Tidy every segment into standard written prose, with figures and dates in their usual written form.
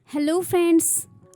Hello friends,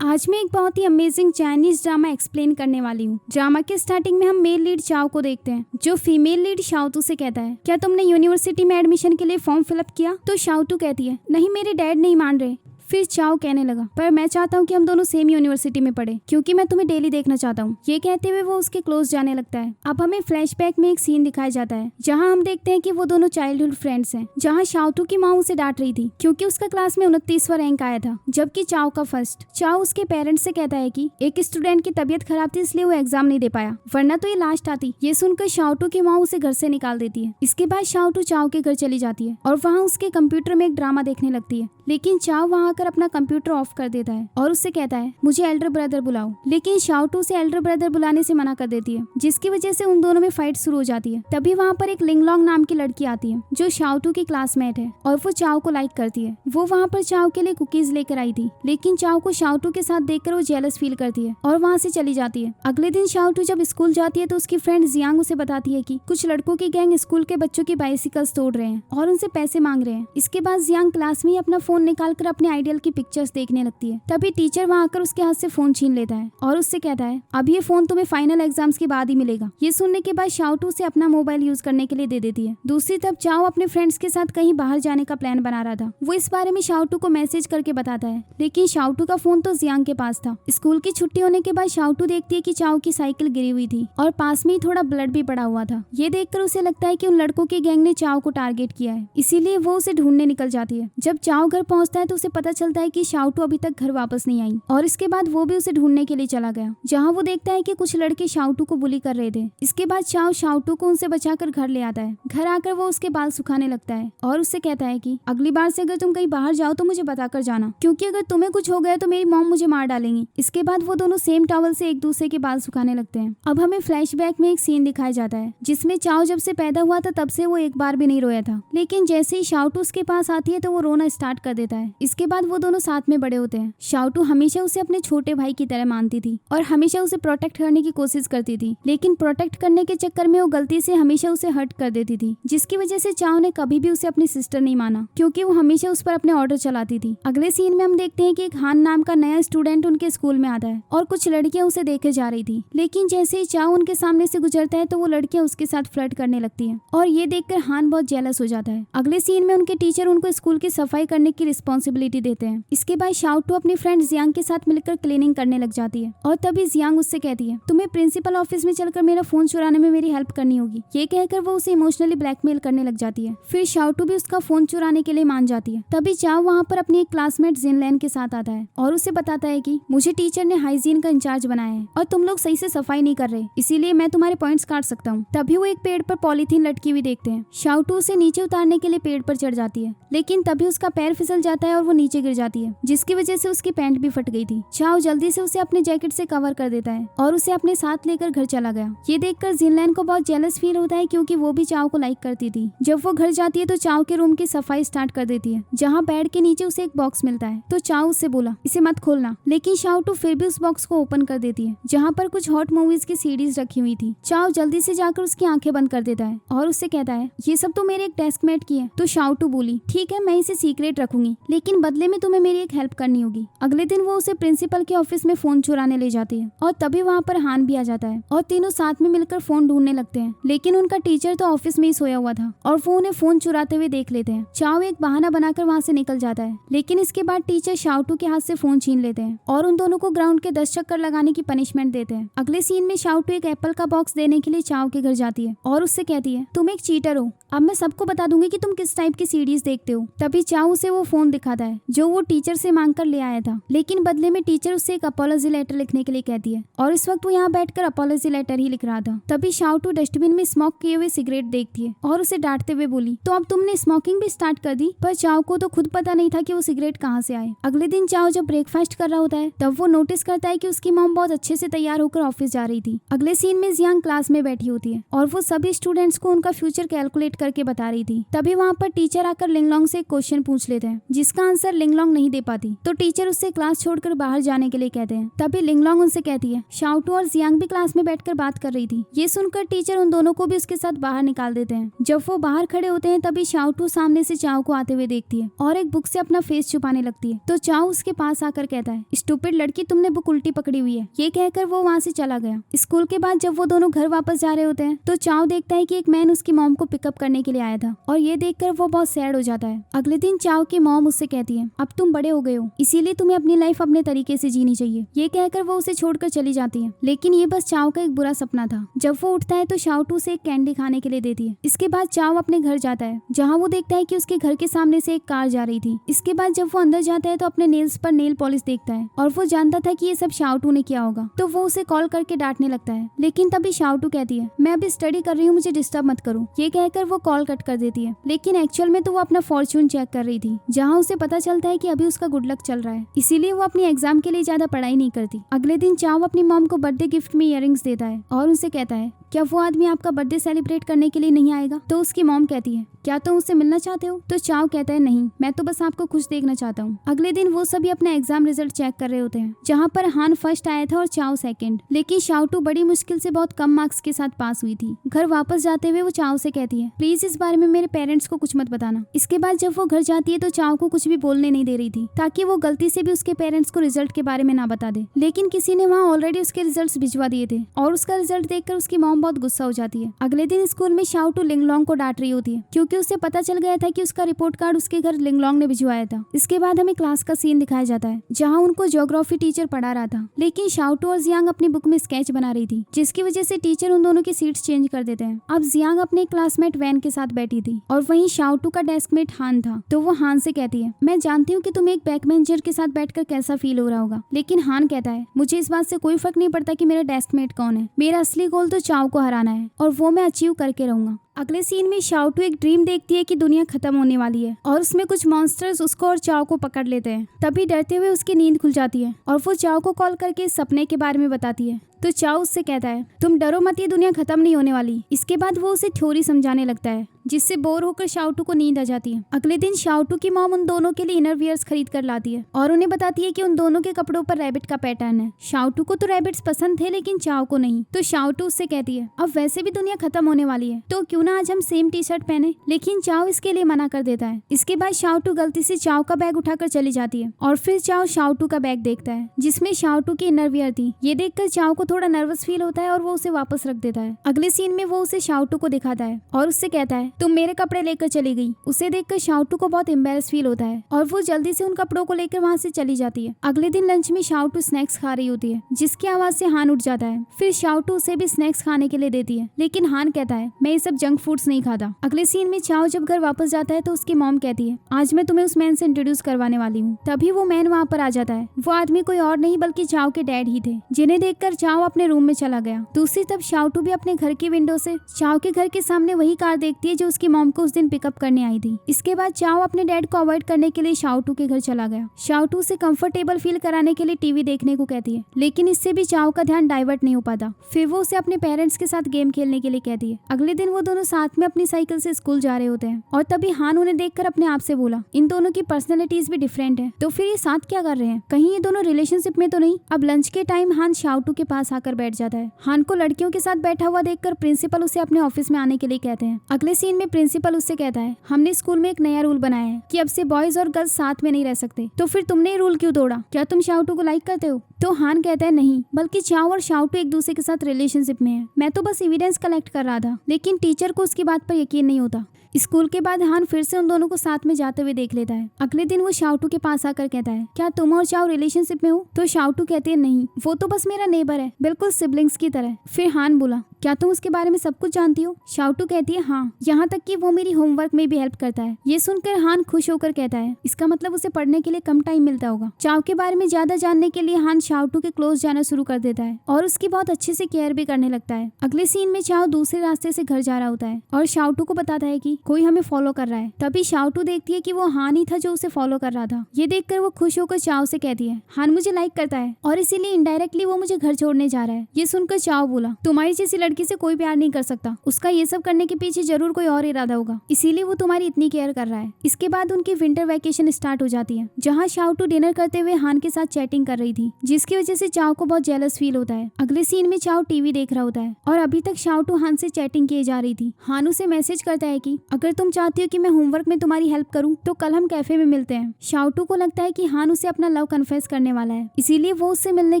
आज मैं एक बहुत ही अमेजिंग चाइनीज ड्रामा एक्सप्लेन करने वाली हूँ। ड्रामा के स्टार्टिंग में हम मेल लीड चाओ को देखते हैं, जो फीमेल लीड शाओतू से कहता है, क्या तुमने यूनिवर्सिटी में एडमिशन के लिए फॉर्म फिलअप किया? तो शाओतू कहती है, नहीं, मेरे डैड नहीं मान रहे। फिर चाओ कहने लगा, पर मैं चाहता हूँ कि हम दोनों सेम यूनिवर्सिटी में पढ़े, क्योंकि मैं तुम्हें डेली देखना चाहता हूँ। ये कहते हुए वो उसके क्लोज जाने लगता है। अब हमें फ्लैशबैक में एक सीन दिखाया जाता है, जहाँ हम देखते हैं कि वो दोनों चाइल्डहुड फ्रेंड्स हैं। जहाँ शाओतू की माँ उसे डांट रही थी क्योंकि उसका क्लास में 29वां रैंक आया था, जबकि चाओ का फर्स्ट। चाओ उसके पेरेंट्स से कहता है कि एक स्टूडेंट की तबीयत खराब थी, इसलिए वो एग्जाम नहीं दे पाया, वरना तो ये लास्ट आती। ये सुनकर शाओतू की माँ उसे घर से निकाल देती है। इसके बाद शाओतू चाओ के घर चली जाती है और वहाँ उसके कंप्यूटर में एक ड्रामा देखने लगती है, लेकिन चाओ वहाँ आकर अपना कंप्यूटर ऑफ कर देता है और उससे कहता है, मुझे एल्डर ब्रदर बुलाओ। लेकिन शाओतू उसे एल्डर ब्रदर बुलाने से मना कर देती है, जिसकी वजह से उन दोनों में फाइट शुरू हो जाती है। तभी वहाँ पर एक लिंगलोंग नाम की लड़की आती है, जो शाओतू की क्लासमेट है, और वो चाओ को लाइक करती है। वो वहाँ पर चाओ के लिए कुकीज लेकर आई थी, लेकिन चाओ को शाओतू के साथ देखकर वो जेलस फील करती है और वहाँ से चली जाती है। अगले दिन शाओतू जब स्कूल जाती है तो उसकी फ्रेंड जियांग उसे बताती है कि कुछ लड़कों की गैंग स्कूल के बच्चों की बाइसिकल्स तोड़ रहे हैं और उनसे पैसे मांग रहे हैं। इसके बाद जियांग क्लास में ही अपना फोन निकालकर अपने आइडियल की पिक्चर्स देखने लगती है। तभी टीचर वहाँ आकर उसके हाथ से फोन छीन लेता है और उससे कहता है, अब ये फोन तुम्हें फाइनल एग्जाम्स के बाद ही मिलेगा। ये सुनने के बाद शाओतू से अपना मोबाइल यूज करने के लिए दे देती है। दूसरी तरफ चाओ अपने फ्रेंड्स के साथ कहीं बाहर जाने का प्लान बना रहा था। वो इस बारे में शाओतू को मैसेज करके बताता है, लेकिन शाओतू का फोन तो जियांग के पास था। स्कूल की छुट्टी होने के बाद शाओतू देखती है कि चाओ की साइकिल गिरी हुई थी और पास में ही थोड़ा ब्लड भी पड़ा हुआ था। ये देखकर उसे लगता है कि उन लड़कों की गैंग ने चाओ को टारगेट किया है, इसीलिए वो उसे ढूंढने निकल जाती है। जब चाओ घर पहुंचता है तो उसे पता चलता है कि शाओतू अभी तक घर वापस नहीं आई, और इसके बाद वो भी उसे ढूंढने के लिए चला गया, जहाँ वो देखता है कि कुछ लड़के शाओतू को बुली कर रहे थे। इसके बाद चाओ शाओतू को उनसे बचाकर घर ले आता है। घर आकर वो उसके बाल सुखाने लगता है और उससे कहता है कि अगली बार से अगर तुम कहीं बाहर जाओ तो मुझे बताकर जाना, क्योंकि अगर तुम्हें कुछ हो गया तो मेरी मॉम मुझे मार डालेंगी। इसके बाद वो दोनों सेम टॉवल से एक दूसरे के बाल सुखाने लगते हैं। अब हमें फ्लैशबैक में एक सीन दिखाया जाता है, जिसमें चाओ जब से पैदा हुआ था तब से वो एक बार भी नहीं रोया था, लेकिन जैसे ही शाओतू उसके पास आती है तो वो रोना स्टार्ट कर देता है। इसके बाद वो दोनों साथ में बड़े होते हैं। शाओतू हमेशा उसे अपने छोटे भाई की तरह मानती थी और हमेशा उसे प्रोटेक्ट करने की कोशिश करती थी, लेकिन प्रोटेक्ट करने के चक्कर में वो गलती से हमेशा उसे हर्ट कर देती थी, जिसकी वजह से चाओ ने कभी भी उसे अपनी सिस्टर नहीं माना, क्योंकि वो हमेशा उस पर अपने ऑर्डर चलाती थी। अगले सीन में हम देखते हैं कि एक हान नाम का नया स्टूडेंट उनके स्कूल में आता है और कुछ लड़कियां उसे देखे जा रही थी, लेकिन जैसे ही चाओ उनके सामने से गुजरता है तो वो लड़कियां उसके साथ फ्लर्ट करने लगती है, और ये देखकर हान बहुत जेलस हो जाता है। अगले सीन में उनके टीचर उनको स्कूल की सफाई करने की रिस्पॉन्सिबिलिटी देते हैं। इसके बाद शाओतू अपनी फ्रेंड जियांग के साथ मिलकर क्लीनिंग करने लग जाती है, और तभी जियांग उससे कहती है, तुम्हें प्रिंसिपल ऑफिस में चलकर मेरा फोन चुराने में मेरी हेल्प करनी होगी। ये कहकर वो उसे इमोशनली ब्लैकमेल करने लग जाती है। फिर शाओतू भी उसका फोन चुराने के लिए मान जाती है। तभी चाओ वहाँ पर अपनी एक क्लासमेट जिनलैन के साथ आता है और उसे बताता है कि मुझे टीचर ने हाइजीन का इंचार्ज बनाया है और तुम लोग सही से सफाई नहीं कर रहे, इसीलिए मैं तुम्हारे पॉइंट्स काट सकता हूँ। तभी वो एक पेड़ पर पॉलीथीन लटकी हुई देखते हैं। शाओतू उसे नीचे उतारने के लिए पेड़ पर चढ़ जाती है, लेकिन तभी उसका पैर फिसल जाता है और वो नीचे गिर जाती है, जिसकी वजह से उसकी पैंट भी फट गई थी। चाओ जल्दी से उसे अपने जैकेट से कवर कर देता है और उसे अपने साथ लेकर घर चला गया। ये देखकर जिनलैन को बहुत जेलस फील होता है, क्योंकि वो भी चाओ को लाइक करती थी। जब वो घर जाती है तो चाओ के रूम की सफाई स्टार्ट कर देती है, जहाँ बेड के नीचे उसे एक बॉक्स मिलता है। तो चाओ उससे बोला, इसे मत खोलना, लेकिन शाओतू फिर भी उस बॉक्स को ओपन कर देती है, जहाँ पर कुछ हॉट मूवीज की सीडीज रखी हुई थी। चाओ जल्दी से जाकर उसकी आंखें बंद कर देता है और उससे कहता है, ये सब तो मेरे एक डेस्कमेट की है। तो शाओतू बोली, ठीक है, मैं इसे सीक्रेट रखूंगी, लेकिन बदले में तुम्हें मेरी एक हेल्प करनी होगी। अगले दिन वो उसे प्रिंसिपल के ऑफिस में फोन चुराने ले जाती है, और तभी वहाँ पर हान भी आ जाता है और तीनों साथ में मिलकर फोन ढूंढने लगते हैं, लेकिन उनका टीचर तो ऑफिस में ही सोया हुआ था और वो उन्हें फोन चुराते हुए देख लेते हैं। चाओ एक बहाना बनाकर वहाँ से निकल जाता है, लेकिन इसके बाद टीचर शाओतू के हाथ से फोन छीन लेते हैं और उन दोनों को ग्राउंड के 10 चक्कर लगाने की पनिशमेंट देते हैं। अगले सीन में शाओतू एक एप्पल का बॉक्स देने के लिए चाओ के घर जाती है और उससे कहती है, तुम एक चीटर हो, अब मैं सबको बता दूंगी कि तुम किस टाइप की सीरीज देखते हो। तभी चाओ उसे वो फोन दिखाता है जो वो टीचर से मांग कर ले आया था, लेकिन बदले में टीचर उससे एक अपॉलॉजी लेटर लिखने के लिए कहती है, और इस वक्त वो यहाँ बैठकर अपॉलॉजी लेटर ही लिख रहा था। तभी शाओतू डस्टबिन में स्मोक किए हुए सिगरेट देखती है और उसे डांटते हुए बोली, तो अब तुमने स्मोकिंग भी स्टार्ट कर दी। पर चाओ को तो खुद पता नहीं था कि वो सिगरेट कहाँ से आए। अगले दिन चाओ जब ब्रेकफास्ट कर रहा होता है तब वो नोटिस करता है कि उसकी मॉम बहुत अच्छे से तैयार होकर ऑफिस जा रही थी। अगले सीन में जियांग क्लास में बैठी होती है और वो सभी स्टूडेंट्स को उनका फ्यूचर कैलकुलेट करके बता रही थी। तभी वहाँ पर टीचर आकर लिंगलोंग से एक क्वेश्चन पूछ लेते हैं, जिसका आंसर लिंगलोंग लिंगलोंग नहीं दे पाती तो टीचर उससे क्लास छोड़कर बाहर जाने के लिए कहते हैं। तभी लिंगलोंग उनसे कहती है शाओटू और जियांग भी क्लास में बैठकर बात कर रही थी। ये सुनकर टीचर उन दोनों को भी उसके साथ बाहर निकाल देते हैं। जब वो बाहर खड़े होते हैं तभी शाओटू सामने से चाओ को आते हुए देखती है और एक बुक से अपना फेस छुपाने लगती है। तो चाओ उसके पास आकर कहता है स्टूपिड लड़की, तुमने बुक उल्टी पकड़ी हुई है। ये कहकर वो वहाँ से चला गया। स्कूल के बाद जब वो दोनों घर वापस जा रहे होते हैं तो चाओ देखता है कि एक मैन उसकी मॉम को पिकअप करने के लिए आया था और ये देखकर वो बहुत सैड हो जाता है। अगले दिन चाओ की मॉम उससे कहती है अब तुम बड़े हो गए हो, इसीलिए तुम्हें अपनी लाइफ अपने तरीके से जीनी चाहिए। ये कहकर वो उसे छोड़कर चली जाती है। लेकिन ये बस चाओ का एक बुरा सपना था। जब वो उठता है तो शाओटू से एक कैंडी खाने के लिए देती है। इसके बाद चाओ अपने घर जाता है जहाँ वो देखता है कि उसके घर के सामने से एक कार जा रही थी। इसके बाद जब वो अंदर जाता है तो अपने नेल्स पर नेल पॉलिश देखता है और वो जानता था कि ये सब शाओटू ने किया होगा। तो वो उसे कॉल करके डांटने लगता है। लेकिन तभी शाओटू कहती है मैं अभी स्टडी कर रही हूँ, मुझे डिस्टर्ब मत करो। ये कहकर वो कॉल कट कर देती है। लेकिन एक्चुअल में तो वो अपना फॉर्च्यून चेक कर रही थी, जहाँ उसे पता चलता है कि अभी उसका गुड लक चल रहा है, इसीलिए वो अपनी एग्जाम के लिए ज्यादा पढ़ाई नहीं करती। अगले दिन चाओ अपनी मॉम को बर्थडे गिफ्ट में इयररिंग्स देता है और उनसे कहता है क्या वो आदमी आपका बर्थडे सेलिब्रेट करने के लिए नहीं आएगा? तो उसकी मॉम कहती है क्या तुम उससे मिलना चाहते हो? तो चाओ कहता है नहीं, मैं तो बस आपको खुश देखना चाहता हूँ। अगले दिन वो सभी अपना एग्जाम रिजल्ट चेक कर रहे होते हैं, जहाँ पर हान फर्स्ट आया था और चाओ सेकंड। लेकिन शाओटू बड़ी मुश्किल से बहुत कम मार्क्स के साथ पास हुई थी। घर वापस जाते हुए वो चाओ से कहती है प्लीज इस बारे में मेरे पेरेंट्स को कुछ मत बताना। इसके बाद जब वो घर जाती है तो चाओ को कुछ भी बोलने नहीं दे रही थी, ताकि वो गलती से भी उसके पेरेंट्स को रिजल्ट के बारे में ना बता दे। लेकिन किसी ने वहाँ ऑलरेडी उसके रिजल्ट भिजवा दिए थे और उसका रिजल्ट देखकर उसकी मॉम बहुत गुस्सा हो जाती है। अगले दिन स्कूल में शाओटू लिंगलोंग को डांट रही होती है क्योंकि उसे पता चल गया था कि उसका रिपोर्ट कार्ड उसके घर लिंगलोंग ने भिजवाया था। इसके बाद हमें क्लास का सीन दिखाया जाता है जहाँ उनको ज्योग्राफी टीचर पढ़ा रहा था, लेकिन शाओटू और जियांग अपनी बुक में स्केच बना रही थी, जिसकी वजह से टीचर उन दोनों की सीट्स चेंज कर देते हैं। अब जियांग अपने क्लासमेट वैन के साथ बैठी थी और वहीं शाओटू का डेस्कमेट हान था। तो वो हान से कहती है मैं जानती हूँ कि तुम्हें एक बैकबेंचर के साथ बैठकर कैसा फील हो रहा होगा। लेकिन हान कहता है मुझे इस बात से कोई फर्क नहीं पड़ता कि मेरा डेस्कमेट कौन है, मेरा असली गोल तो चाओ को हराना है और वो मैं अचीव करके रहूंगा। अगले सीन में शाओटू एक ड्रीम देखती है कि दुनिया खत्म होने वाली है और उसमें कुछ मॉन्स्टर्स उसको और चाओ को पकड़ लेते हैं। तभी डरते हुए उसकी नींद खुल जाती है और वो चाओ को कॉल करके इस सपने के बारे में बताती है। तो चाओ उससे कहता है तुम डरो मत, ये दुनिया खत्म नहीं होने वाली। इसके बाद वो उसे थ्योरी समझाने लगता है, जिससे बोर होकर शाओटू को नींद आ जाती है। अगले दिन शाओटू की मॉम उन दोनों के लिए इनर वियर्स खरीद कर लाती है और उन्हें बताती है कि उन दोनों के कपड़ों पर रैबिट का पैटर्न है। शाओटू को तो रैबिट्स पसंद थे लेकिन चाओ को नहीं। तो शाओटू उससे कहती है अब वैसे भी दुनिया खत्म होने वाली है तो क्यों ना आज हम सेम टी शर्ट पहने, लेकिन चाओ इसके लिए मना कर देता है। इसके बाद शाओटू गलती से चाओ का बैग उठाकर चली जाती है और फिर चाओ शाओटू का बैग देखता है जिसमें शाओटू की इनर वियर थी। ये देखकर चाओ को थोड़ा नर्वस फील होता है और वो उसे वापस रख देता है। अगले सीन में वो उसे शाओटू को दिखाता है और उससे कहता है तुम मेरे कपड़े लेकर चली गई। उसे देखकर शाओटू को बहुत एम्बैरेस फील होता है और वो जल्दी से उन कपड़ों को लेकर वहाँ से चली जाती है। अगले दिन लंच में शाओटू स्नैक्स खा रही होती है, जिसकी आवाज से हान उठ जाता है। फिर शाओटू उसे भी स्नैक्स खाने के लिए देती है, लेकिन हान कहता है मैं ये सब जंक फूड्स नहीं खाता। अगले सीन में चाओ जब घर वापस जाता है तो उसकी मॉम कहती है आज मैं तुम्हें उस मैन से इंट्रोड्यूस करवाने वाली हूँ। तभी वो मैन वहाँ पर आ जाता है। वो आदमी कोई और नहीं बल्कि चाओ के डैड ही थे, जिन्हें देखकर चाओ अपने रूम में चला गया। दूसरी तरफ शाओटू भी अपने घर की विंडो से चाओ के घर के सामने वही कार देखती है जो उसकी मॉम को उस दिन पिकअप करने आई थी। इसके बाद चाओ अपने डैड को अवॉइड करने के लिए शाओटू के घर चला गया। शाओटू उसे कंफर्टेबल फील कराने के लिए टीवी देखने को कहती है, लेकिन इससे भी चाओ का ध्यान डाइवर्ट नहीं हो पाता। फिर वो उसे अपने पेरेंट्स के साथ गेम खेलने के लिए कहती है। अगले दिन वो दोनों साथ में अपनी साइकिल से स्कूल जा रहे होते हैं और तभी हान उन्हें देखकर अपने आप से बोला इन दोनों की पर्सनैलिटीज भी डिफरेंट है, तो फिर ये साथ क्या कर रहे हैं, कहीं ये दोनों रिलेशनशिप में तो नहीं। अब लंच के टाइम हान शाओटू के पास आकर बैठ जाता है। हान को लड़कियों के साथ बैठा हुआ देखकर प्रिंसिपल उसे अपने ऑफिस में आने के लिए कहते हैं। अगले सीन में प्रिंसिपल उससे कहता है हमने स्कूल में एक नया रूल बनाया है कि अब से बॉयज और गर्ल्स साथ में नहीं रह सकते, तो फिर तुमने ये रूल क्यों तोड़ा, क्या तुम शाओटू को लाइक करते हो? तो हान कहता है नहीं, बल्कि चाओ और शाओटू एक दूसरे के साथ रिलेशनशिप में है, मैं तो बस एविडेंस कलेक्ट कर रहा था। लेकिन टीचर को उसकी बात पर यकीन नहीं होता। स्कूल के बाद हान फिर से उन दोनों को साथ में जाते हुए देख लेता है। अगले दिन वो शाओटू के पास आकर कहता है क्या तुम और चाओ रिलेशनशिप में हो? तो शाओटू कहते हैं नहीं, वो तो बस मेरा नेबर है, बिल्कुल सिबलिंग्स की तरह। फिर हान बोला क्या तुम उसके बारे में सब कुछ जानती हो? शाओटू कहती है हाँ, यहाँ तक कि वो मेरी होमवर्क में भी हेल्प करता है। ये सुनकर हान खुश होकर कहता है इसका मतलब उसे पढ़ने के लिए कम टाइम मिलता होगा। चाओ के बारे में ज्यादा जानने के लिए हान शाओटू के क्लोज जाना शुरू कर देता है और उसकी बहुत अच्छे से केयर भी करने लगता है। अगले सीन में चाओ दूसरे रास्ते से घर जा रहा होता है और शाओटू को बताता है कि कोई हमें फॉलो कर रहा है। तभी शाओटू देखती है कि वो हान ही था जो उसे फॉलो कर रहा था। ये देखकर वो खुश होकर चाओ से कहती है, हान मुझे लाइक करता है और इसीलिए इनडायरेक्टली वो मुझे घर छोड़ने जा रहा है। ये सुनकर चाओ बोला, तुम्हारी जैसी लड़की से कोई प्यार नहीं कर सकता, उसका ये सब करने के पीछे जरूर कोई और इरादा होगा, इसीलिए वो तुम्हारी इतनी केयर कर रहा है। इसके बाद उनकी विंटर वैकेशन स्टार्ट हो जाती है, जहाँ शाओटू डिनर करते हुए हान के साथ चैटिंग कर रही थी, जिसकी वजह से चाओ को बहुत जेलस फील होता है। अगले सीन में चाओ टीवी देख रहा होता है और अभी तक शाओटू हान से चैटिंग किए जा रही थी। हान उसे मैसेज करता है कि अगर तुम चाहती हो कि मैं होमवर्क में तुम्हारी हेल्प करूं तो कल हम कैफे में मिलते हैं। शाओटू को लगता है कि हान उसे अपना लव कन्फेस करने वाला है, इसीलिए वो उससे मिलने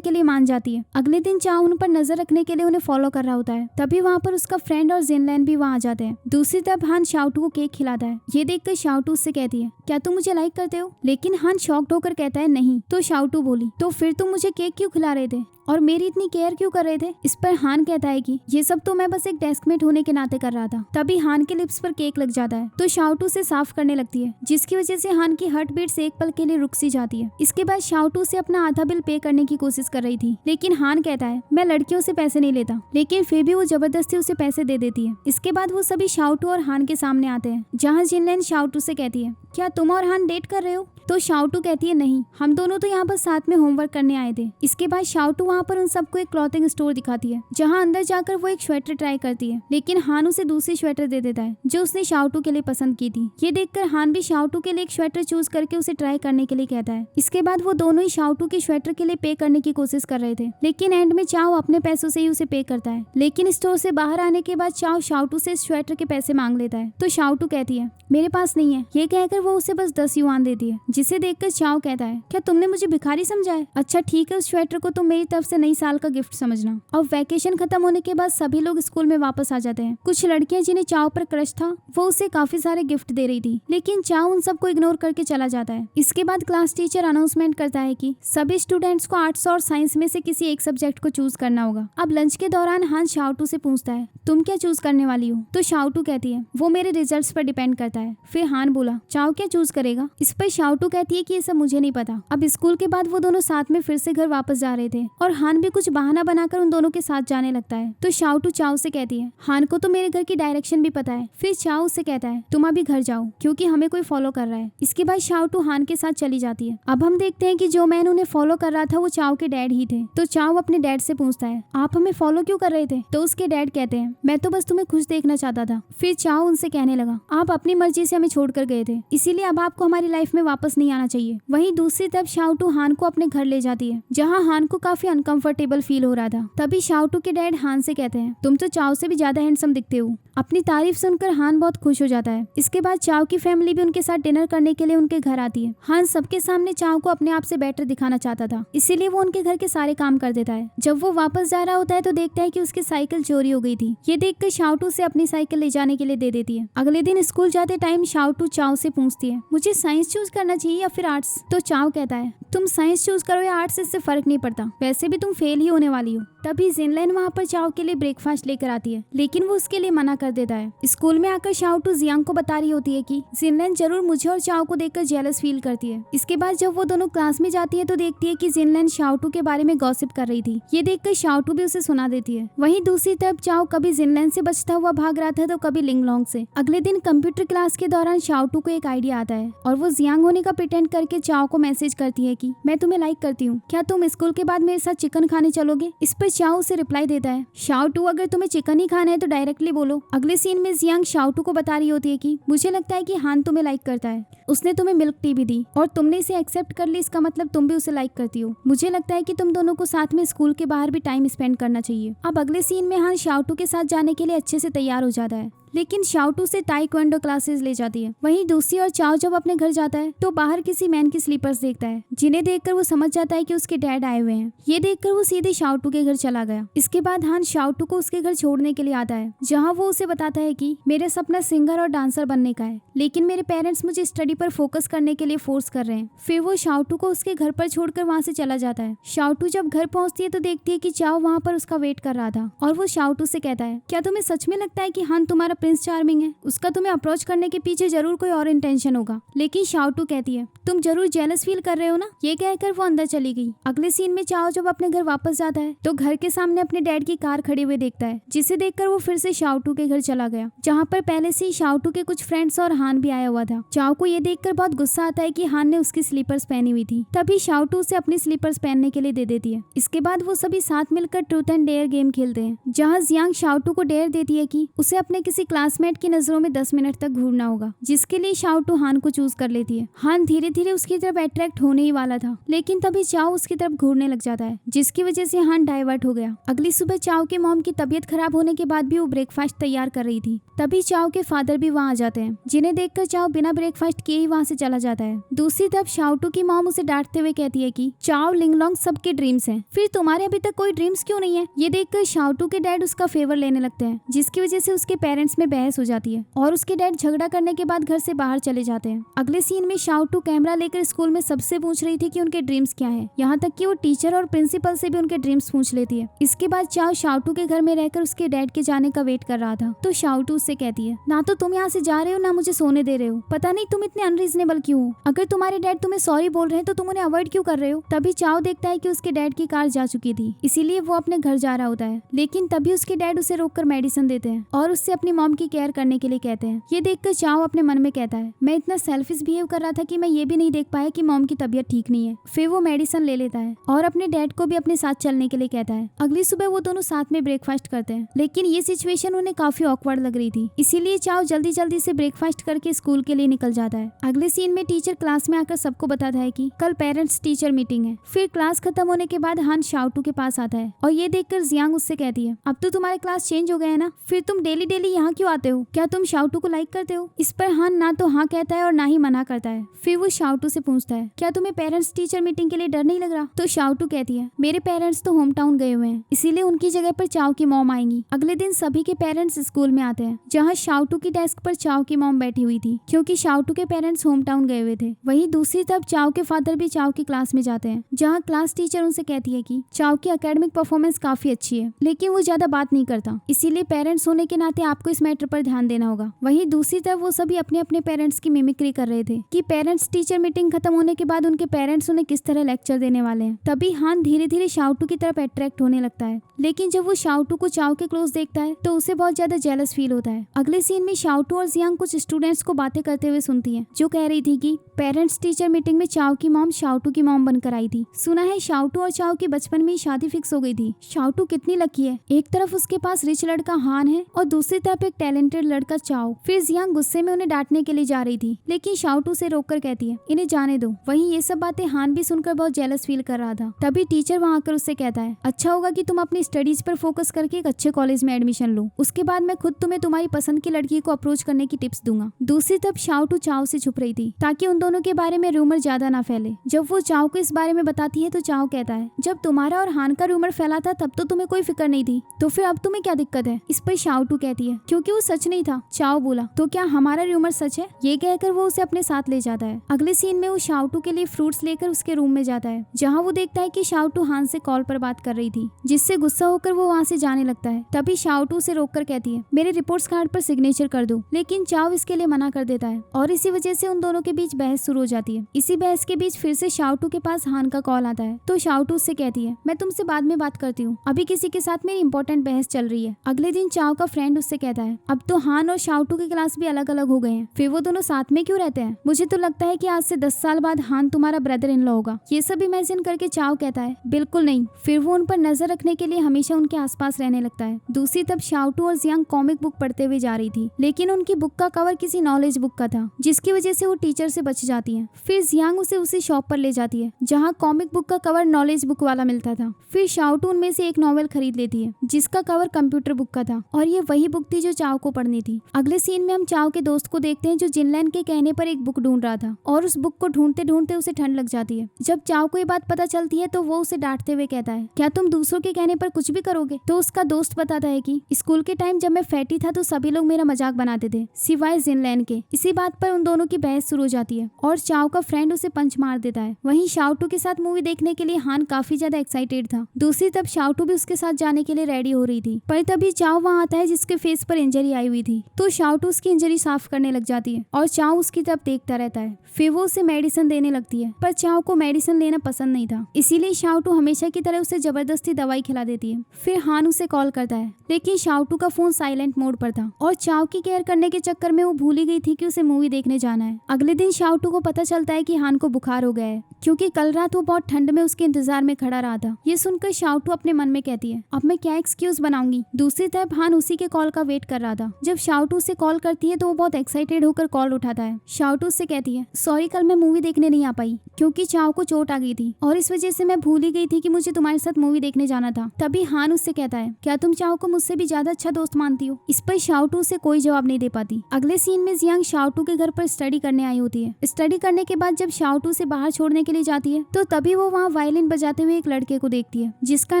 के लिए मान जाती है। अगले दिन चाओ उन पर नजर रखने के लिए उन्हें फॉलो कर रहा होता है। तभी वहाँ पर उसका फ्रेंड और जिनलैन भी वहाँ आ जाते हैं। दूसरी तरफ हान शाओटू को केक खिलाता है। ये देखकर शाओटू उससे कहती है, क्या तुम मुझे लाइक करते हो? लेकिन हान शॉक्ड होकर कहता है नहीं। तो शाओटू बोली, तो फिर तुम मुझे केक क्यों खिला रहे थे और मेरी इतनी केयर क्यों कर रहे थे? इस पर हान कहता है कि ये सब तो मैं बस एक डेस्कमेट होने के नाते कर रहा था। तभी हान के लिप्स पर केक लग जाता है तो शाओटू से साफ करने लगती है, जिसकी वजह से हान की हार्ट बीट्स एक पल के लिए रुक सी जाती है। इसके बाद शाओटू से अपना आधा बिल पे करने की कोशिश कर रही थी, लेकिन हान कहता है मैं लड़कियों से पैसे नहीं लेता, लेकिन फिर भी वो जबरदस्ती उसे पैसे दे देती है। इसके बाद वो सभी शाओटू और हान के सामने आते हैं, जहाँ जिनलैन शाओटू से कहती है, क्या तुम और हान डेट कर रहे हो? तो शाओटू कहती है नहीं, हम दोनों तो यहाँ पर साथ में होमवर्क करने आए थे। इसके बाद शाओटू वहाँ पर उन सबको एक क्लॉथिंग स्टोर दिखाती है, जहाँ अंदर जाकर वो एक स्वेटर ट्राई करती है, लेकिन हान उसे दूसरी स्वेटर दे देता है जो उसने शाओटू के लिए पसंद की थी। ये देखकर हान भी शाओटू के लिए एक स्वेटर चूज करके उसे ट्राई करने के लिए कहता है। इसके बाद वो दोनों ही शाओटू की स्वेटर के लिए पे करने की कोशिश कर रहे थे, लेकिन एंड में चाओ अपने पैसों से ही उसे पे करता है। लेकिन स्टोर से बाहर आने के बाद चाओ शाओटू से स्वेटर के पैसे मांग लेता है, तो शाओटू कहती है मेरे पास नहीं है। ये कहकर वो उसे बस 10 युआन देती है, जिसे देखकर चाओ कहता है, क्या तुमने मुझे भिखारी समझा है? अच्छा ठीक है, उस स्वेटर को तुम मेरी तरफ से नई साल का गिफ्ट समझना। और वैकेशन खत्म होने के बाद सभी लोग स्कूल में वापस आ जाते हैं। कुछ लड़कियां जिन्हें चाओ पर क्रश था वो उसे काफी सारे गिफ्ट दे रही थी, लेकिन चाओ उन सबको इग्नोर करके चला जाता है। इसके बाद क्लास टीचर अनाउंसमेंट करता है कि सभी स्टूडेंट्स को आर्ट्स और साइंस में से किसी एक सब्जेक्ट को चूज करना होगा। अब लंच के दौरान हान शाओटू से पूछता है, तुम क्या चूज करने वाली हो? तो शाओटू कहती है, वो मेरे रिजल्ट्स पर डिपेंड करता है। फिर हान बोला, चाओ क्या चूज करेगा? इस पर शाओटू कहती है कि ये सब मुझे नहीं पता। अब स्कूल के बाद वो दोनों साथ में फिर से घर वापस जा रहे थे और हान भी कुछ बहाना बनाकर उन दोनों के साथ जाने लगता है। तो शाओटू चाओ से कहती है, हान को तो मेरे घर की डायरेक्शन भी पता है। फिर चाओ से कहता है, तुम अभी घर जाओ क्योंकि हमें कोई फॉलो कर रहा है। इसके बाद शाओटू हान के साथ चली जाती है। अब हम देखते हैं कि जो मैन उन्हें फॉलो कर रहा था वो चाओ के डैड ही थे। तो चाओ अपने डैड से पूछता है, आप हमें फॉलो क्यों कर रहे थे? तो उसके डैड कहते हैं, मैं तो बस तुम्हें खुश देखना चाहता था। फिर चाओ उनसे कहने लगा, आप अपनी मर्जी से हमें छोड़कर गए थे, इसीलिए अब आपको हमारी लाइफ में वापस नहीं आना चाहिए। वहीं दूसरी तरफ शाओटू हान को अपने घर ले जाती है, जहाँ हान को काफी अनकंफर्टेबल फील हो रहा था। तभी शाओटू के डैड हान से कहते हैं, तुम तो चाओ से भी ज्यादा हैंडसम दिखते हो। अपनी तारीफ सुनकर हान बहुत खुश हो जाता है। इसके बाद चाओ की फैमिली भी उनके साथ डिनर करने के लिए उनके घर आती है। हान सबके सामने चाओ को अपने आप से बेटर दिखाना चाहता था, इसीलिए वो उनके घर के सारे काम कर देता है। जब वो वापस जा रहा होता है तो देखता है कि उसकी साइकिल चोरी हो गई थी। ये देखकर शाओटू से अपनी साइकिल ले जाने के लिए दे देती है। अगले दिन स्कूल जाते टाइम शाओटू चाओ से पूछती है, मुझे साइंस चूज करना चाहिए या फिर आर्ट्स? तो चाओ कहता है, तुम साइंस चूज करो या आर्ट्स, इससे फर्क नहीं पड़ता, वैसे भी तुम फेल ही होने वाली हो। तभी जिनलैन वहाँ पर चाओ के लिए ब्रेकफास्ट लेकर आती है, लेकिन वो उसके लिए मना कर देता है। स्कूल में आकर शाओटू जियांग को बता रही होती है कि जिनलैन जरूर मुझे और चाओ को देखकर जेलस फील करती है। इसके बाद जब वो दोनों क्लास में जाती है तो देखती है कि जिनलैन शाओटू के बारे में गॉसिप कर रही थी। ये देखकर शाओटू भी उसे सुना देती है। वहीं दूसरी तरफ चाओ कभी जिनलैन से बचता हुआ भाग रहा था तो कभी लिंगलोंग से। अगले दिन कंप्यूटर क्लास के दौरान शाओटू को एक आइडिया आता है और वो जियांग होने का प्रिटेंड करके चाओ को मैसेज करती है कि मैं तुम्हें लाइक करती हूँ, क्या तुम स्कूल के बाद मेरे साथ चिकन खाने चलोगे? इस पर चाओ उसे रिप्लाई देता है, शाओटू अगर तुम्हें चिकन ही खाना है तो डायरेक्टली बोलो। अगले सीन में जियांग शाओटू को बता रही होती है कि मुझे लगता है कि हान तुम्हें लाइक करता है, उसने तुम्हें मिल्क टी भी दी और तुमने इसे एक्सेप्ट कर ली, इसका मतलब तुम भी उसे लाइक करती हो। मुझे लगता है कि तुम दोनों को साथ में स्कूल के बाहर भी टाइम स्पेंड करना चाहिए। अब अगले सीन में हान शाओटू के साथ जाने के लिए अच्छे से तैयार हो जाता है, लेकिन शाओटू से ताइक्वांडो क्लासेस ले जाती है। वहीं दूसरी ओर चाओ जब अपने घर जाता है तो बाहर किसी मैन की स्लीपर्स देखता है, जिन्हें देखकर वो समझ जाता है कि उसके डैड आए हुए हैं। ये देखकर वो सीधे शाओटू के घर चला गया। इसके बाद हान शाओटू को उसके घर छोड़ने के लिए आता है, जहाँ वो उसे बताता है कि मेरा सपना सिंगर और डांसर बनने का है, लेकिन मेरे पेरेंट्स मुझे स्टडी पर फोकस करने के लिए फोर्स कर रहे हैं। फिर वो शाओटू को उसके घर पर छोड़कर वहाँ से चला जाता है। शाओटू जब घर पहुँचती है तो देखती है कि चाओ वहाँ पर उसका वेट कर रहा था और वो शाओटू से कहता है, क्या तुम्हें सच में लगता है कि हान तुम्हारा प्रिंस चार्मिंग है, उसका तुम्हें अप्रोच करने के पीछे जरूर कोई और इंटेंशन होगा। लेकिन शाओटू कहती है तुम जरूर जेलस फील कर रहे हो ना। ये कहकर वो अंदर चली गई। अगले सीन में चाओ जब अपने घर वापस जाता है तो घर के सामने अपने डैड की कार खड़ी हुई देखता है, जिसे देखकर वो फिर से शाओटू के घर चला गया, जहाँ पर पहले से ही शाओटू के कुछ फ्रेंड्स और हान भी आया हुआ था। चाओ को ये देखकर बहुत गुस्सा आता है कि हान ने उसकी स्लीपर्स पहनी हुई थी। तभी शाओटू उसे अपनी स्लीपर्स पहनने के लिए दे देती है। इसके बाद वो सभी साथ मिलकर ट्रूथ एंड डेयर गेम खेलते हैं, जहाँ जियांग शाओटू को डेयर देती है कि उसे अपने किसी क्लासमेट की नजरों में 10 मिनट तक घूरना होगा, जिसके लिए शाओटू हान को चूज कर लेती है। हान धीरे धीरे उसकी तरफ अट्रैक्ट होने ही वाला था, लेकिन तभी चाओ उसकी तरफ घूरने लग जाता है, जिसकी वजह से हान डाइवर्ट हो गया। अगली सुबह चाओ के मॉम की तबीयत खराब होने के बाद भी वो ब्रेकफास्ट तैयार कर रही थी। तभी चाओ के फादर भी वहाँ आ जाते हैं, जिन्हें देखकर चाओ बिना ब्रेकफास्ट किए ही वहाँ से चला जाता है। दूसरी तरफ शाओटू की मॉम उसे डांटते हुए कहती है कि चाओ लिंगलोंग सबके ड्रीम्स हैं, फिर तुम्हारे अभी तक कोई ड्रीम्स क्यों नहीं है। ये देखकर शाओटू के डैड उसका फेवर लेने लगते हैं, जिसकी वजह से उसके पेरेंट्स में बहस हो जाती है और उसके डैड झगड़ा करने के बाद घर से बाहर चले जाते हैं। अगले सीन में शाओटू कैमरा लेकर स्कूल में सबसे पूछ रही थी कि उनके ड्रीम्स क्या है, यहाँ तक कि वो टीचर और प्रिंसिपल से भी उनके ड्रीम्स पूछ लेती है। इसके बाद चाओ शाओटू के घर में रहकर उसके डैड के जाने का वेट कर रहा था, तो शाओटू उससे कहती है ना तो तुम यहाँ से जा रहे हो ना मुझे सोने दे रहे हो, पता नहीं तुम इतने अनरीजनेबल क्यों हो। अगर तुम्हारे डैड तुम्हें सॉरी बोल रहे हैं तो तुम उन्हें अवॉइड क्यों कर रहे हो। तभी चाओ देखता है कि उसके डैड की कार जा चुकी थी, इसीलिए वो अपने घर जा रहा होता है। लेकिन तभी उसके डैड उसे रोककर मेडिसिन देते हैं और उससे अपनी मॉम की केयर करने के लिए कहते हैं। ये देखकर चाओ अपने मन में कहता है मैं इतना सेल्फिश बिहेव कर रहा था कि मैं ये भी नहीं देख पाया कि मॉम की तबीयत ठीक नहीं है। फिर वो मेडिसिन ले लेता है और अपने डैड को भी अपने साथ चलने के लिए कहता है। अगली सुबह वो दोनों साथ में ब्रेकफास्ट करते हैं, लेकिन ये सिचुएशन उन्हें काफी ऑकवर्ड लग रही थी, इसीलिए चाओ जल्दी जल्दी से ब्रेकफास्ट करके स्कूल के लिए निकल जाता है। अगले सीन में टीचर क्लास में आकर सबको बताता है कि कल पेरेंट्स टीचर मीटिंग है। फिर क्लास खत्म होने के बाद हान शाओटू के पास आता है और ये देखकर जियांग उससे कहती है अब तो तुम्हारे क्लास चेंज हो गए है ना, फिर तुम डेली डेली यहाँ क्यों आते हो, क्या तुम शाओटू को लाइक करते हो। इस पर हान ना तो हाँ कहता है और ना ही मना करता है। फिर वो शाओटू से पूछता है क्या तुम्हें पेरेंट्स टीचर मीटिंग के लिए डर नहीं लग रहा। तो शाओटू कहती है मेरे पेरेंट्स तो होम टाउन गए हुए हैं, इसीलिए उनकी जगह पर चाओ की मॉम आएंगी। अगले दिन सभी के पेरेंट्स स्कूल में आते हैं, जहाँ शाओटू की डेस्क पर चाओ की मॉम बैठी हुई थी, क्योंकि शाओटू के पेरेंट्स होम टाउन गए हुए थे। वहीं दूसरी तरफ चाओ के फादर भी चाओ की क्लास में जाते हैं, जहाँ क्लास टीचर उनसे कहती है कि चाओ की एकेडमिक परफॉर्मेंस काफी अच्छी है, लेकिन वो ज्यादा बात नहीं करता, इसीलिए पेरेंट्स होने के नाते आपको इस मैटर पर ध्यान देना होगा। वहीं दूसरी तरफ वो सभी अपने अपने पेरेंट्स की मिमिक्री कर रहे थे कि पेरेंट्स टीचर मीटिंग खत्म होने के बाद उनके पेरेंट्स उन्हें किस तरह लेक्चर देने वाले हैं। तभी हान धीरे धीरे शाओटू की तरफ अट्रैक्ट होने लगता है, लेकिन जब वो शाओटू को चाओ के क्लोज देखता है तो उसे बहुत ज्यादा जेलस फील होता है। अगले सीन में शाओटू और जियांग कुछ स्टूडेंट्स को बातें करते हुए सुनती है, जो कह रही थी कि पेरेंट्स टीचर मीटिंग में चाओ की मॉम शाओटू की मॉम बनकर आई थी। सुना है शाओटू और चाओ की बचपन में ही शादी फिक्स हो गई थी। शाओटू कितनी लकी है, एक तरफ उसके पास रिच लड़का हान है और दूसरी तरफ एक टैलेंटेड लड़का चाओ। फिर जियांग गुस्से में उन्हें डांटने के लिए जा रही थी, लेकिन शाओटू से रोककर कहती है इन्हें जाने दो। वहीं ये सब बातें हान भी सुनकर बहुत जेलस फील कर रहा था। तभी टीचर वहां आकर उससे कहता है अच्छा होगा कि तुम अपनी स्टडीज पर फोकस करके एक अच्छे कॉलेज में एडमिशन लो, उसके बाद मैं खुद तुम्हें तुम्हारी पसंद की लड़की को अप्रोच करने की टिप्स दूंगा। दूसरी तरफ शाओटू चाओ से छुप रही थी ताकि उन दोनों के बारे में रूमर ज्यादा ना फैले। जब वो चाओ को इस बारे में बताती है तो चाओ कहता है जब तुम्हारा और हान का रूमर फैला था तब तो तुम्हें कोई फिक्र नहीं थी, तो फिर अब तुम्हें क्या दिक्कत है। इस पर शाओटू कहती है क्योंकि वो सच नहीं था। चाओ बोला तो क्या हमारा रूमर सच है। ये कहकर वो उसे अपने साथ ले जाता है। अगले सीन में वो शाओटू के लिए फ्रूट्स लेकर उसके रूम में जाता है, जहाँ वो देखता है कि शाओटू हान से कॉल पर बात कर रही थी, जिससे गुस्सा होकर वो वहाँ से जाने लगता है। तभी शाओटू उसे रोककर कहती है मेरे रिपोर्ट्स कार्ड पर सिग्नेचर कर दो, लेकिन चाओ इसके लिए मना कर देता है और इसी वजह से उन दोनों के बीच बहस शुरू हो जाती है। इसी बहस के बीच फिर से शाओटू के पास हान का कॉल आता है, तो शाओटू उससे कहती है मैं तुमसे बाद में बात करती हूँ, अभी किसी के साथ मेरी इंपॉर्टेंट बहस चल रही है। अगले दिन चाओ का फ्रेंड उससे कहता है अब तो हान और शाओटू की क्लास भी अलग अलग हो गए हैं, फिर वो दोनों साथ में क्यों रहते हैं। मुझे तो लगता है कि आज से 10 साल बाद हान तुम्हारा ब्रदर इन लॉ होगा। ये सब इमेजिन करके चाओ कहता है बिल्कुल नहीं। फिर वो उन पर नजर रखने के लिए हमेशा उनके आसपास रहने लगता है। दूसरी तरफ शाओटू और जियांग कॉमिक बुक पढ़ते हुए जा रही थी, लेकिन उनकी बुक का कवर किसी नॉलेज बुक का था, जिसकी वजह से वो टीचर से बच जाती है। फिर जियांग उसे उसी शॉप पर ले जाती है जहाँ कॉमिक बुक का कवर नॉलेज बुक वाला मिलता था। फिर शाओटू उनमें से एक नॉवेल खरीद लेती है जिसका कवर कंप्यूटर बुक का था, और ये वही बुक थी जो चाओ को पढ़नी थी। अगले सीन में हम चाओ के दोस्त को देखते हैं जो जिनलैन के कहने पर एक बुक ढूंढ रहा था, और उस बुक को ढूंढते ढूंढते उसे ठंड लग जाती है। जब चाओ को ये बात पता चलती है तो वो उसे डांटते हुए कहता है क्या तुम दूसरों के कहने पर कुछ भी करोगे। तो उसका दोस्त बताता है कि स्कूल के टाइम जब मैं फैटी था तो सभी लोग मेरा मजाक बनाते थे सिवाय जिनलैन के। इसी बात पर उन दोनों की बहस शुरू हो जाती है और चाओ का फ्रेंड उसे पंच मार देता है। वहीं शाओटू के साथ मूवी देखने के लिए हान काफी ज्यादा एक्साइटेड था। दूसरी तरफ शाओटू भी उसके साथ जाने के लिए रेडी हो रही थी, पर तभी चाओ वहाँ आता है जिसके फेस पर इंजरी आई हुई थी, तो शाओटू उसकी इंजरी साफ करने लग जाती है और चाओ उसकी तरफ देखता रहता है। फिर वो उसे मेडिसिन देने लगती है, पर चाओ को मेडिसिन लेना पसंद नहीं था, इसीलिए शाओटू हमेशा की तरह उसे जबरदस्ती दवाई खिला देती है। फिर हान उसे कॉल करता है, लेकिन शाओटू का फोन साइलेंट मोड पर था और चाओ की केयर करने के चक्कर में वो भूल ही गई थी कि उसे मूवी देखने जाना है। अगले दिन शाओटू को पता चलता है कि हान को बुखार हो गया है, क्योंकि कल रात वो बहुत ठंड में उसके इंतजार में खड़ा रहा था। ये सुनकर शाओटू अपने मन में कहती है, अब मैं क्या एक्सक्यूज बनाऊंगी। दूसरी तरफ हान उसी के कॉल का वेट कर रहा था। जब शाओटू से कॉल करती है तो वो बहुत एक्साइटेड होकर कॉल उठाता है। शाओटू से कहती है, सॉरी कल मैं मूवी देखने नहीं आ पाई, क्योंकि चाओ को चोट आ गई थी और इस वजह से मैं भूल ही गई थी कि मुझे तुम्हारे साथ मूवी देखने जाना था। तभी हान उससे कहता है, क्या तुम चाओ को मुझसे भी ज्यादा अच्छा दोस्त मानती हो। इस पर शाओटू उसे कोई जवाब नहीं दे पाती। अगले सीन में जियांग शाओटू के घर पर स्टडी करने आई होती है। स्टडी करने के बाद जब शाओटू से बाहर छोड़ने के लिए जाती है तो तभी वो वहाँ वायलिन बजाते हुए एक लड़के को देखती है, जिसका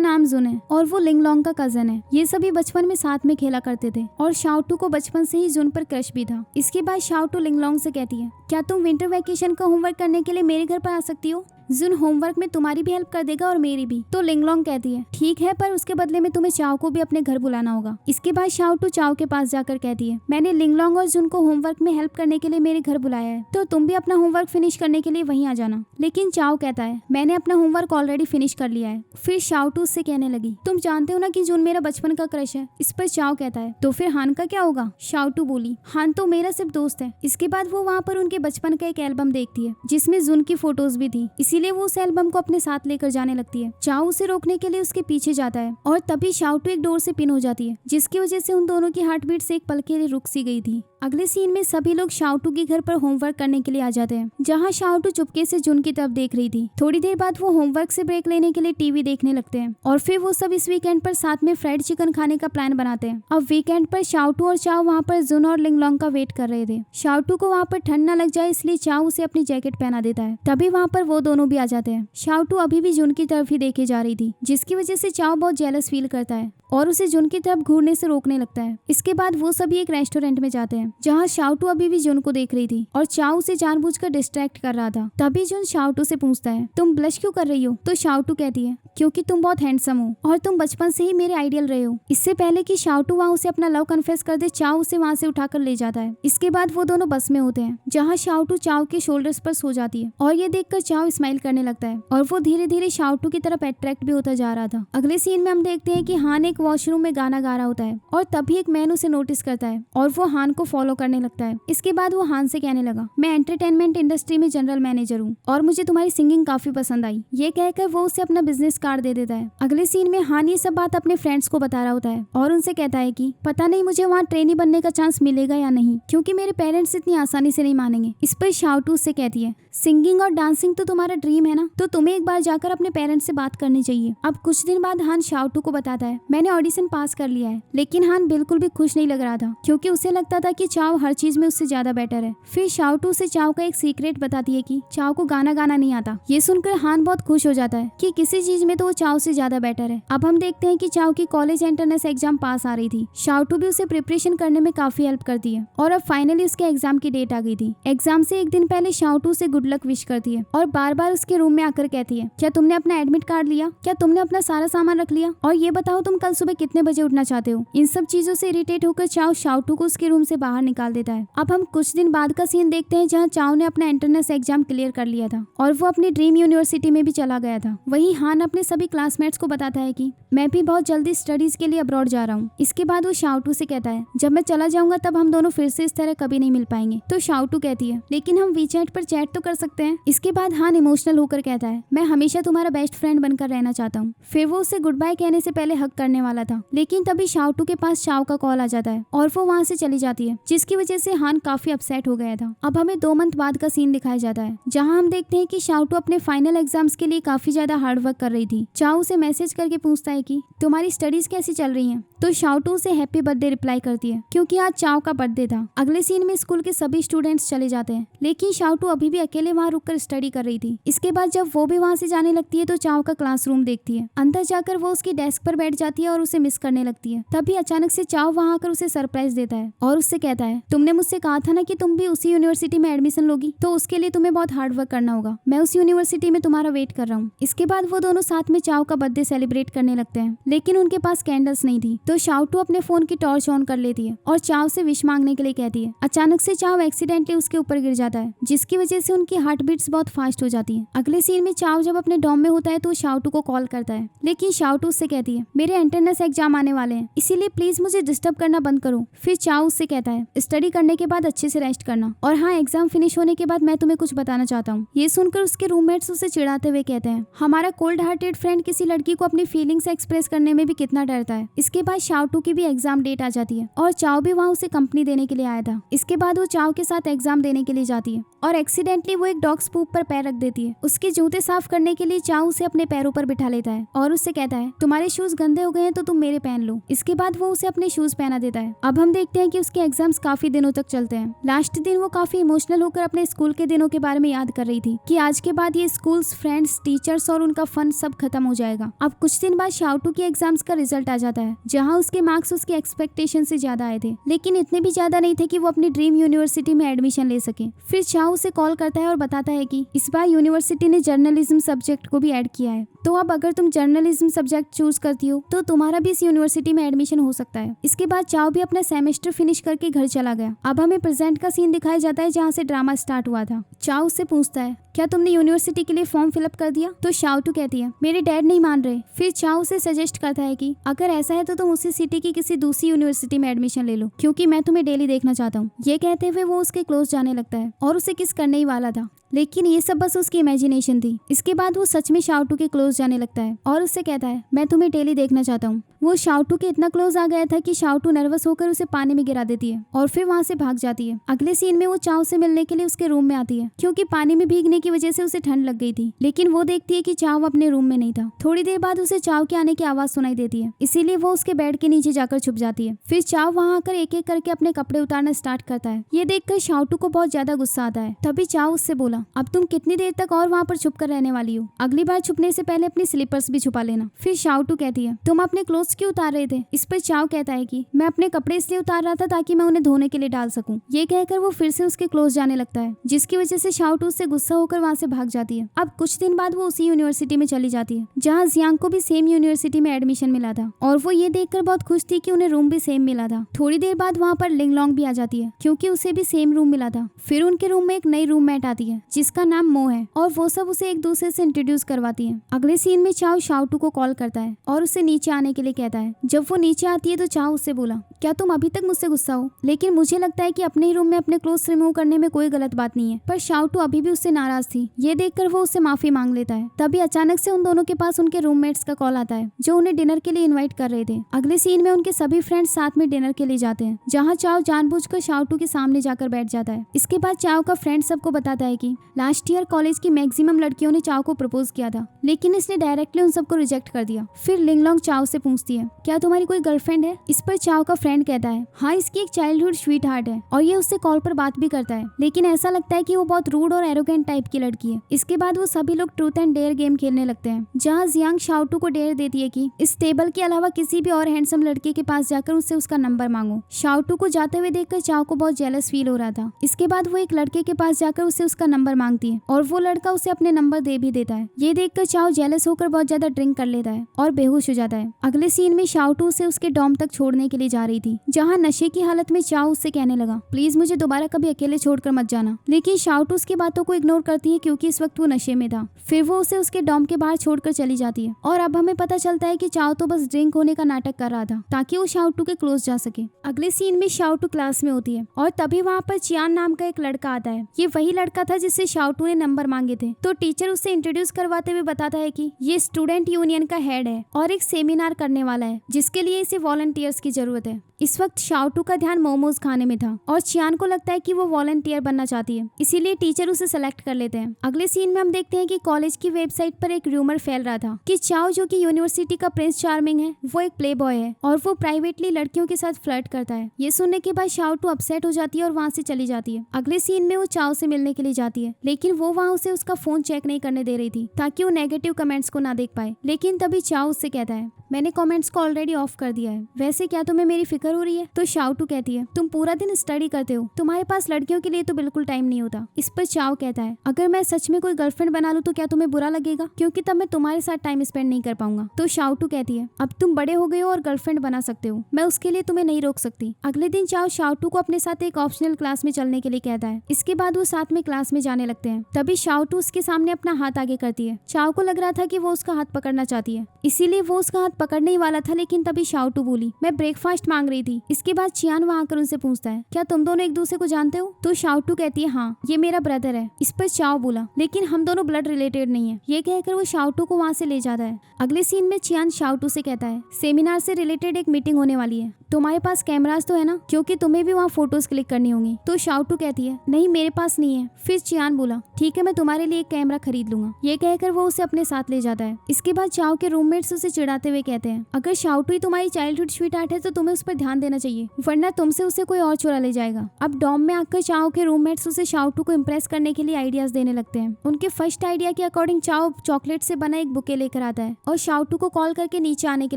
नाम जुन है और वो लिंगलोंग का कजन है। ये सभी बचपन में साथ में खेला करते थे और शाओटू को बचपन से ही जुन पर क्रश भी था। इसके बाद शाओटू लिंगलोंग से कहती है, क्या तुम विंटर वैकेशन का होमवर्क करने के लिए मेरे घर पर आ सकती हो। जुन होमवर्क में तुम्हारी भी हेल्प कर देगा और मेरी भी। तो लिंगलोंग कहती है, ठीक है, पर उसके बदले में तुम्हें चाओ को भी अपने घर बुलाना होगा। इसके बाद शाओटू चाओ के पास जाकर कहती है, मैंने लिंगलोंग और जुन को होमवर्क में हेल्प करने के लिए मेरे घर बुलाया है, तो तुम भी अपना होमवर्क फिनिश करने के लिए वहीं आ जाना। लेकिन चाओ कहता है, मैंने अपना होमवर्क ऑलरेडी फिनिश कर लिया है। फिर शाओटू उससे कहने लगी, तुम जानते हो ना कि जुन मेरा बचपन का क्रश है। इस पर चाओ कहता है, तो फिर हान का क्या होगा। शाओटू बोली, हान तो मेरा सिर्फ दोस्त है। इसके बाद वो वहाँ पर उनके बचपन का एक एल्बम देखती है, जिसमें जुन की फोटोज भी थी, इसीलिए वो उस एल्बम को अपने साथ लेकर जाने लगती है। चाओ उसे रोकने के लिए उसके पीछे जाता है और तभी शाओटू एक डोर से पिन हो जाती है, जिसकी वजह से उन दोनों की हार्ट बीट से एक पल के लिए रुक सी गई थी। अगले सीन में सभी लोग शाओटू के घर पर होमवर्क करने के लिए आ जाते हैं, जहाँ शाओटू चुपके से जुन की तरफ देख रही थी। थोड़ी देर बाद वो होमवर्क से ब्रेक लेने के लिए टीवी देखने लगते हैं और फिर वो सब इस वीकेंड पर साथ में फ्राइड चिकन खाने का प्लान बनाते हैं। अब वीकेंड पर शाओटू और चाओ वहाँ पर जुन और लिंगलोंग का वेट कर रहे थे। शाओटू को वहाँ पर ठंड न लग जाए इसलिए चाओ उसे अपनी जैकेट पहना देता है। तभी वहाँ पर वो दोनों भी आ जाते हैं। शाओटू अभी भी जुन की तरफ ही देखे जा रही थी, जिसकी वजह से चाओ बहुत जेलस फील करता है और उसे जुन की तरफ घूरने से रोकने लगता है। इसके बाद वो सभी एक रेस्टोरेंट में जाते हैं, जहाँ शाओटू अभी भी जुन को देख रही थी और चाओ उसे जानबूझकर डिस्ट्रैक्ट कर रहा था। तभी जुन शाओटू से पूछता है, तुम ब्लश क्यों कर रही हो। तो शाओटू कहती है, क्योंकि तुम बहुत हैंडसम हो और तुम बचपन से ही मेरे आइडियल रहे हो। इससे पहले कि शाओटू वहाँ उसे अपना लव कन्फेस कर दे, चाओ उसे वहाँ से उठाकर ले जाता है। इसके बाद वो दोनों बस में होते हैं, जहाँ शाओटू चाओ के शोल्डर्स पर सो जाती है और ये देखकर चाओ स्माइल करने लगता है और वो धीरे धीरे शाओटू की तरफ अट्रैक्ट भी होता जा रहा था। अगले सीन में हम देखते हैं कि हान एक वॉशरूम में गाना गा रहा होता है और तभी एक मैन उसे नोटिस करता है और वो हान को फॉलो करने लगता है। इसके बाद वो हान से कहने लगा, मैं एंटरटेनमेंट इंडस्ट्री में जनरल मैनेजर हूँ और मुझे तुम्हारी सिंगिंग काफी पसंद आई। ये कहकर वो उसे अपना बिजनेस कार्ड दे देता है। अगले सीन में हान ये सब बात अपने फ्रेंड्स को बता रहा होता है और उनसे कहता है कि पता नहीं मुझे वहाँ ट्रेनी बनने का चांस मिलेगा या नहीं, क्योंकि मेरे पेरेंट्स इतनी आसानी से नहीं मानेंगे। इस पर शाओटू से कहती है, सिंगिंग और डांसिंग तो तुम्हारा ड्रीम है ना, तो तुम्हें एक बार जाकर अपने पेरेंट्स से बात करनी चाहिए। अब कुछ दिन बाद हान शाओटू को बताता है, मैंने ऑडिशन पास कर लिया है। लेकिन हान बिल्कुल भी खुश नहीं लग रहा था, क्योंकि उसे लगता था कि चाओ हर चीज में उससे ज्यादा बेटर है। फिर शाओटू से चाओ का एक सीक्रेट बताती है कि चाओ को गाना गाना नहीं आता। ये सुनकर हान बहुत खुश हो जाता है कि किसी चीज में तो वो चाओ से ज्यादा बेटर है। अब हम देखते हैं कि चाओ की कॉलेज एंट्रेंस एग्जाम पास आ रही थी। शाओटू भी उसे प्रिपरेशन करने में काफी हेल्प करती है और अब फाइनली उसके एग्जाम की डेट आ गई थी। एग्जाम से एक दिन पहले शाओटू उसे गुड लक विश करती है और बार बार उसके रूम में आकर कहती है, क्या तुमने अपना एडमिट कार्ड लिया, क्या तुमने अपना सारा सामान रख लिया, और ये बताओ तुम कल सुबह कितने बजे उठना चाहते हो। इन सब चीजों से इरिटेट होकर चाओ शाओटू को उसके रूम से बाहर निकाल देता है। अब हम कुछ दिन बाद का सीन देखते हैं, जहाँ चाओ ने अपना एंट्रेंस एग्जाम क्लियर कर लिया था और वो अपनी ड्रीम यूनिवर्सिटी में भी चला गया था। वहीं हान अपने सभी क्लासमेट्स को बताता है कि मैं भी बहुत जल्दी स्टडीज के लिए अब्रॉड जा रहा हूँ। इसके बाद वो शाओटू से कहता है, जब मैं चला जाऊंगा तब हम दोनों फिर से इस तरह कभी नहीं मिल पाएंगे। तो शाओटू कहती है, लेकिन हम वीचैट पर चैट तो कर सकते हैं। इसके बाद हान इमोशनल होकर कहता है, मैं हमेशा तुम्हारा बेस्ट फ्रेंड बनकर रहना चाहता हूँ। फिर वो उसे गुड बाय कहने से पहले हक करने वाला था, लेकिन तभी शाओटू के पास चाओ का कॉल आ जाता है और वो वहाँ से चली जाती है, जिसकी वजह से हान काफी अपसेट हो गया था। अब हमें 2 मंथ बाद का सीन दिखाया जाता है, जहाँ हम देखते हैं कि शाओटू अपने फाइनल एग्जाम्स के लिए काफी ज्यादा हार्ड वर्क कर रही थी। चाओ उसे मैसेज करके पूछता है कि तुम्हारी स्टडीज कैसी चल रही हैं। तो शाओटू उसे हैप्पी बर्थडे रिप्लाई करती है, क्योंकि आज चाओ का बर्थडे था। अगले सीन में स्कूल के सभी स्टूडेंट्स चले जाते हैं, लेकिन शाओटू अभी भी अकेले वहाँ रुककर स्टडी कर रही थी। इसके बाद जब वो भी वहाँ से जाने लगती है तो चाओ का क्लासरूम देखती है। अंदर जाकर वो उसकी डेस्क पर बैठ जाती है और उसे मिस करने लगती है। तभी अचानक से चाओ वहाँ आकर उसे सरप्राइज देता है और उससे कहता कहता है तुमने मुझसे कहा था ना कि तुम भी उसी यूनिवर्सिटी में एडमिशन लोगी, तो उसके लिए तुम्हें बहुत हार्ड वर्क करना होगा। मैं उस यूनिवर्सिटी में तुम्हारा वेट कर रहा हूँ। इसके बाद वो दोनों साथ में चाओ का बर्थडे सेलिब्रेट करने लगते हैं, लेकिन उनके पास कैंडल्स नहीं थी, तो शाओटू अपने फोन की टॉर्च ऑन कर लेती है और चाओ से विश मांगने के लिए कहती है। अचानक से चाओ एक्सीडेंटली उसके ऊपर गिर जाता है, जिसकी वजह से उनकी हार्ट बीट्स बहुत फास्ट हो जाती है। अगले सीन में चाओ जब अपने डॉम में होता है तो शाओटू को कॉल करता है, लेकिन शाओटू उससे कहती है मेरे एंट्रेंस एग्जाम आने वाले हैं, इसीलिए प्लीज मुझे डिस्टर्ब करना बंद करो। फिर चाओ उससे कहता है स्टडी करने के बाद अच्छे से रेस्ट करना, और हाँ एग्जाम फिनिश होने के बाद मैं तुम्हें कुछ बताना चाहता हूँ। ये सुनकर उसके रूममेट्स उसे चिढ़ाते हुए कहते हैं हमारा कोल्ड हार्टेड फ्रेंड किसी लड़की को अपनी फीलिंग्स एक्सप्रेस करने में भी कितना डरता है। इसके बाद शाओटू की भी एग्जाम डेट आ जाती है और चाओ भी वहाँ उसे कंपनी देने के लिए आया था। इसके बाद वो चाओ के साथ एग्जाम देने के लिए जाती है और एक्सीडेंटली वो एक डॉग्स पूप पर पैर रख देती है। उसके जूते साफ करने के लिए चाओ उसे अपने पैरों पर बिठा लेता है और उससे कहता है तुम्हारे शूज गंदे हो गए हैं तो तुम मेरे पहन लो। इसके बाद वो उसे अपने शूज पहना देता है। अब हम देखते हैं कि उसके एग्जाम्स काफी दिनों तक चलते हैं। लास्ट दिन वो काफी इमोशनल होकर अपने स्कूल के दिनों के बारे में याद कर रही थी कि आज के बाद ये स्कूल्स, फ्रेंड्स, टीचर्स और उनका फन सब खत्म हो जाएगा। अब कुछ दिन बाद शाओटू के एग्जाम्स का रिजल्ट आ जाता है, जहाँ उसके मार्क्स उसकी एक्सपेक्टेशन से ज्यादा आए थे, लेकिन इतने भी ज्यादा नहीं थे कि वो अपनी ड्रीम यूनिवर्सिटी में एडमिशन ले सके। फिर चाओ उसे कॉल करता है और बताता है कि इस बार यूनिवर्सिटी ने जर्नलिज्म सब्जेक्ट को भी ऐड किया है, तो अब अगर तुम जर्नलिज्म सब्जेक्ट चूज करती हो तो तुम्हारा भी इस यूनिवर्सिटी में एडमिशन हो सकता है। इसके बाद चाओ भी अपना सेमेस्टर फिनिश करके घर चला गया। अब हमें प्रेजेंट का सीन दिखाया जाता है जहाँ से ड्रामा स्टार्ट हुआ था। चाओ उससे पूछता है क्या तुमने यूनिवर्सिटी के लिए फॉर्म फिलअप कर दिया? तो शाओटू कहती है मेरे डैड नहीं मान रहे। फिर चाओ उसे सजेस्ट करता है कि अगर ऐसा है तो तुम उसी सिटी की किसी दूसरी यूनिवर्सिटी में एडमिशन ले लो, क्योंकि मैं तुम्हें डेली देखना चाहता हूँ। ये कहते हुए वो उसके क्लोज जाने लगता है और उसे किस करने ही वाला था, लेकिन ये सब बस उसकी इमेजिनेशन थी। इसके बाद वो सच में शाओटू के क्लोज जाने लगता है और उससे कहता है मैं तुम्हें डेली देखना चाहता हूँ। वो शाओटू के इतना क्लोज आ गया था कि शाओटू नर्वस होकर उसे पानी में गिरा देती है और फिर वहाँ से भाग जाती है। अगले सीन में वो चाओ से मिलने के लिए उसके रूम में आती है, क्योंकि पानी में भीगने की वजह से उसे ठंड लग गई थी, लेकिन वो देखती है कि चाओ अपने रूम में नहीं था। थोड़ी देर बाद उसे चाओ के आने की आवाज सुनाई देती है, इसीलिए वो उसके बेड के नीचे जाकर छुप जाती है। फिर चाओ वहाँ आकर एक एक करके अपने कपड़े उतारना स्टार्ट करता है। ये देखकर शाओटू को बहुत ज्यादा गुस्सा आता है। तभी चाओ उससे बोला अब तुम कितनी देर तक और वहाँ पर छुप कर रहने वाली हो? अगली बार छुपने से पहले अपनी स्लीपर्स भी छुपा लेना। फिर शाओटू कहती है तुम अपने क्लोथ्स क्यों उतार रहे थे? इस पर चाओ कहता है कि मैं अपने कपड़े इसलिए उतार रहा था ताकि मैं उन्हें धोने के लिए डाल सकूं। ये कहकर वो फिर से उसके क्लोज जाने लगता है, जिसकी वजह से शाओटू उससे गुस्सा होकर वहाँ से भाग जाती है। अब कुछ दिन बाद वो उसी यूनिवर्सिटी में चली जाती है जहाँ जियांग को भी सेम यूनिवर्सिटी में एडमिशन मिला था, और वो ये देखकर बहुत खुश थी कि उन्हें रूम भी सेम मिला था। थोड़ी देर बाद वहाँ पर लिंगलोंग भी आ जाती है, क्योंकि उसे भी सेम रूम मिला था। फिर उनके रूम में एक नई रूममेट आती है जिसका नाम मो है, और वो सब उसे एक दूसरे से इंट्रोड्यूस करवाती है। अगले सीन में चाओ शाओटू को कॉल करता है और उसे नीचे आने के लिए कहता है। जब वो नीचे आती है तो चाओ उससे बोला क्या तुम अभी तक मुझसे गुस्सा हो? लेकिन मुझे लगता है कि अपने ही रूम में अपने क्लोथ्स रिमूव करने में कोई गलत बात नहीं है। पर शाओटू अभी भी उससे नाराज थी। ये देखकर वो उससे माफी मांग लेता है। तभी अचानक से उन दोनों के पास उनके रूममेट्स का कॉल आता है जो उन्हें डिनर के लिए इन्वाइट कर रहे थे। अगले सीन में उनके सभी फ्रेंड्स साथ में डिनर के लिए जाते हैं, जहाँ चाओ जानबूझकर शाओटू के सामने जाकर बैठ जाता है। इसके बाद चाओ का फ्रेंड सबको बताता है कि लास्ट ईयर कॉलेज की मैक्सिमम लड़कियों ने चाओ को प्रपोज किया था, लेकिन इसने डायरेक्टली उन सबको रिजेक्ट कर दिया। फिर लिंगलोंग चाओ से पूछती है क्या तुम्हारी कोई गर्लफ्रेंड है? इस पर चाओ का फ्रेंड कहता है हाँ, इसकी एक चाइल्डहुड स्वीट हार्ट है और ये उससे कॉल पर बात भी करता है, लेकिन ऐसा लगता है कि वो बहुत रूड और एरोगेंट टाइप की लड़की है। इसके बाद वो सभी लोग ट्रूथ एंड डेयर गेम खेलने लगते हैं, जहाँ जियांग शाओटू को डेयर देती है कि इस टेबल के अलावा किसी भी और हैंडसम लड़के के पास जाकर उससे उसका नंबर मांगो। शाओटू को जाते हुए देखकर चाओ को बहुत जेलस फील हो रहा था। इसके बाद वो एक लड़के के पास जाकर उससे उसका नंबर मांगती है और वो लड़का उसे अपने नंबर दे भी देता है। ये देखकर चाओ जेलस होकर बहुत ज्यादा ड्रिंक कर लेता है और बेहोश हो जाता है। अगले सीन में शाओटू उसे उसके डॉम तक छोड़ने के लिए जा रही थी, जहाँ नशे की हालत में चाओ उससे कहने लगा प्लीज मुझे दोबारा कभी अकेले छोड़कर मत जाना, लेकिन शाओटू उसकी बातों को इग्नोर करती है क्योंकि इस वक्त वो नशे में था। फिर वो उसे उसके डॉम के बाहर छोड़कर चली जाती है और अब हमें पता चलता है कि चाओ तो बस ड्रिंक होने का नाटक कर रहा था ताकि वो शाओटू के क्लोज जा सके। अगले सीन में शाओटू क्लास में होती है और तभी वहाँ पर चियान नाम का एक लड़का आता है। ये वही लड़का था जिससे शाओटू ने नंबर मांगे थे। तो टीचर उसे इंट्रोड्यूस करवाते हुए बताता है कि ये स्टूडेंट यूनियन का हेड है और एक सेमिनार करने वाला है जिसके लिए इसे वॉलंटियर्स की जरूरत है। इस वक्त शाओटू का ध्यान मोमोज खाने में था और चियान को लगता है कि वो वॉलंटियर बनना चाहती है, इसीलिए टीचर उसे सेलेक्ट कर लेते हैं। अगले सीन में हम देखते हैं कि कॉलेज की वेबसाइट पर एक रूमर फैल रहा था कि चाओ जो कि यूनिवर्सिटी का प्रिंस चार्मिंग है, वो एक प्ले बॉय है और वो प्राइवेटली लड़कियों के साथ फ्लर्ट करता है। ये सुनने के बाद शाओटू अपसेट हो जाती है और वहाँ से चली जाती है। अगले सीन में वो चाओ से मिलने के लिए जाती है, लेकिन वो वहाँ उसे उसका फोन चेक नहीं करने दे रही थी ताकि वो नेगेटिव कमेंट्स को ना देख पाए। लेकिन तभी चाओ उससे कहता है मैंने कमेंट्स को ऑलरेडी ऑफ कर दिया है। वैसे क्या तुम्हें मेरी फिक्र हो रही है? तो शाओटू कहती है तुम पूरा दिन स्टडी करते हो, तुम्हारे पास लड़कियों के लिए तो बिल्कुल टाइम नहीं होता। इस पर चाओ कहता है अगर मैं सच में कोई गर्लफ्रेंड बना लूं तो क्या तुम्हें बुरा लगेगा, क्योंकि तब मैं तुम्हारे साथ टाइम स्पेंड नहीं कर पाऊंगा। तो शाओटू कहती है अब तुम बड़े हो गए हो और गर्लफ्रेंड बना सकते हो, मैं उसके लिए तुम्हें नहीं रोक सकती। अगले दिन चाओ शाओटू को अपने साथ एक ऑप्शनल क्लास में चलने के लिए कहता है। इसके बाद वो साथ में क्लास में जाने लगते हैं। तभी शाओटू उसके सामने अपना हाथ आगे करती है। चाओ को लग रहा था कि वो उसका हाथ पकड़ना चाहती है, इसीलिए वो उसका हाथ पकड़ने ही वाला था, लेकिन तभी शाओटू बोली मैं ब्रेकफास्ट मांग रही थी। इसके बाद चियान वहां आकर उनसे पूछता है क्या तुम दोनों एक दूसरे को जानते हो? तो शाओटू कहती है हाँ, ये मेरा ब्रदर है। इस पर चाओ बोला लेकिन हम दोनों ब्लड रिलेटेड नहीं है। ये कहकर वो शाओटू को वहां से ले जाता है। अगले सीन में चियान शाओटू से कहता है सेमिनार से रिलेटेड एक मीटिंग होने वाली है, तुम्हारे पास कैमरास तो है ना, क्योंकि तुम्हें भी वहाँ फोटोज क्लिक करनी होंगी। तो शाओटू कहती है नहीं मेरे पास नहीं है। फिर चियान बोला ठीक है मैं तुम्हारे लिए एक कैमरा खरीद लूंगा। ये कहकर वो उसे अपने साथ ले जाता है। इसके बाद चाओ के रूममेट्स उसे चिढ़ाते हुए कहते हैं अगर शाओटू ही तुम्हारी चाइल्डहुड स्वीट हार्ट है तो तुम्हें उस पर ध्यान देना चाहिए, वरना तुमसे उसे कोई और चुरा ले जाएगा। अब डॉम में आकर चाओ के रूममेट्स उसे शाओटू को इम्प्रेस करने के लिए आइडियाज देने लगते हैं। उनके फर्स्ट आइडिया के अकॉर्डिंग चाओ चॉकलेट से बना एक बुके लेकर आता है और शाओटू को कॉल करके नीचे आने के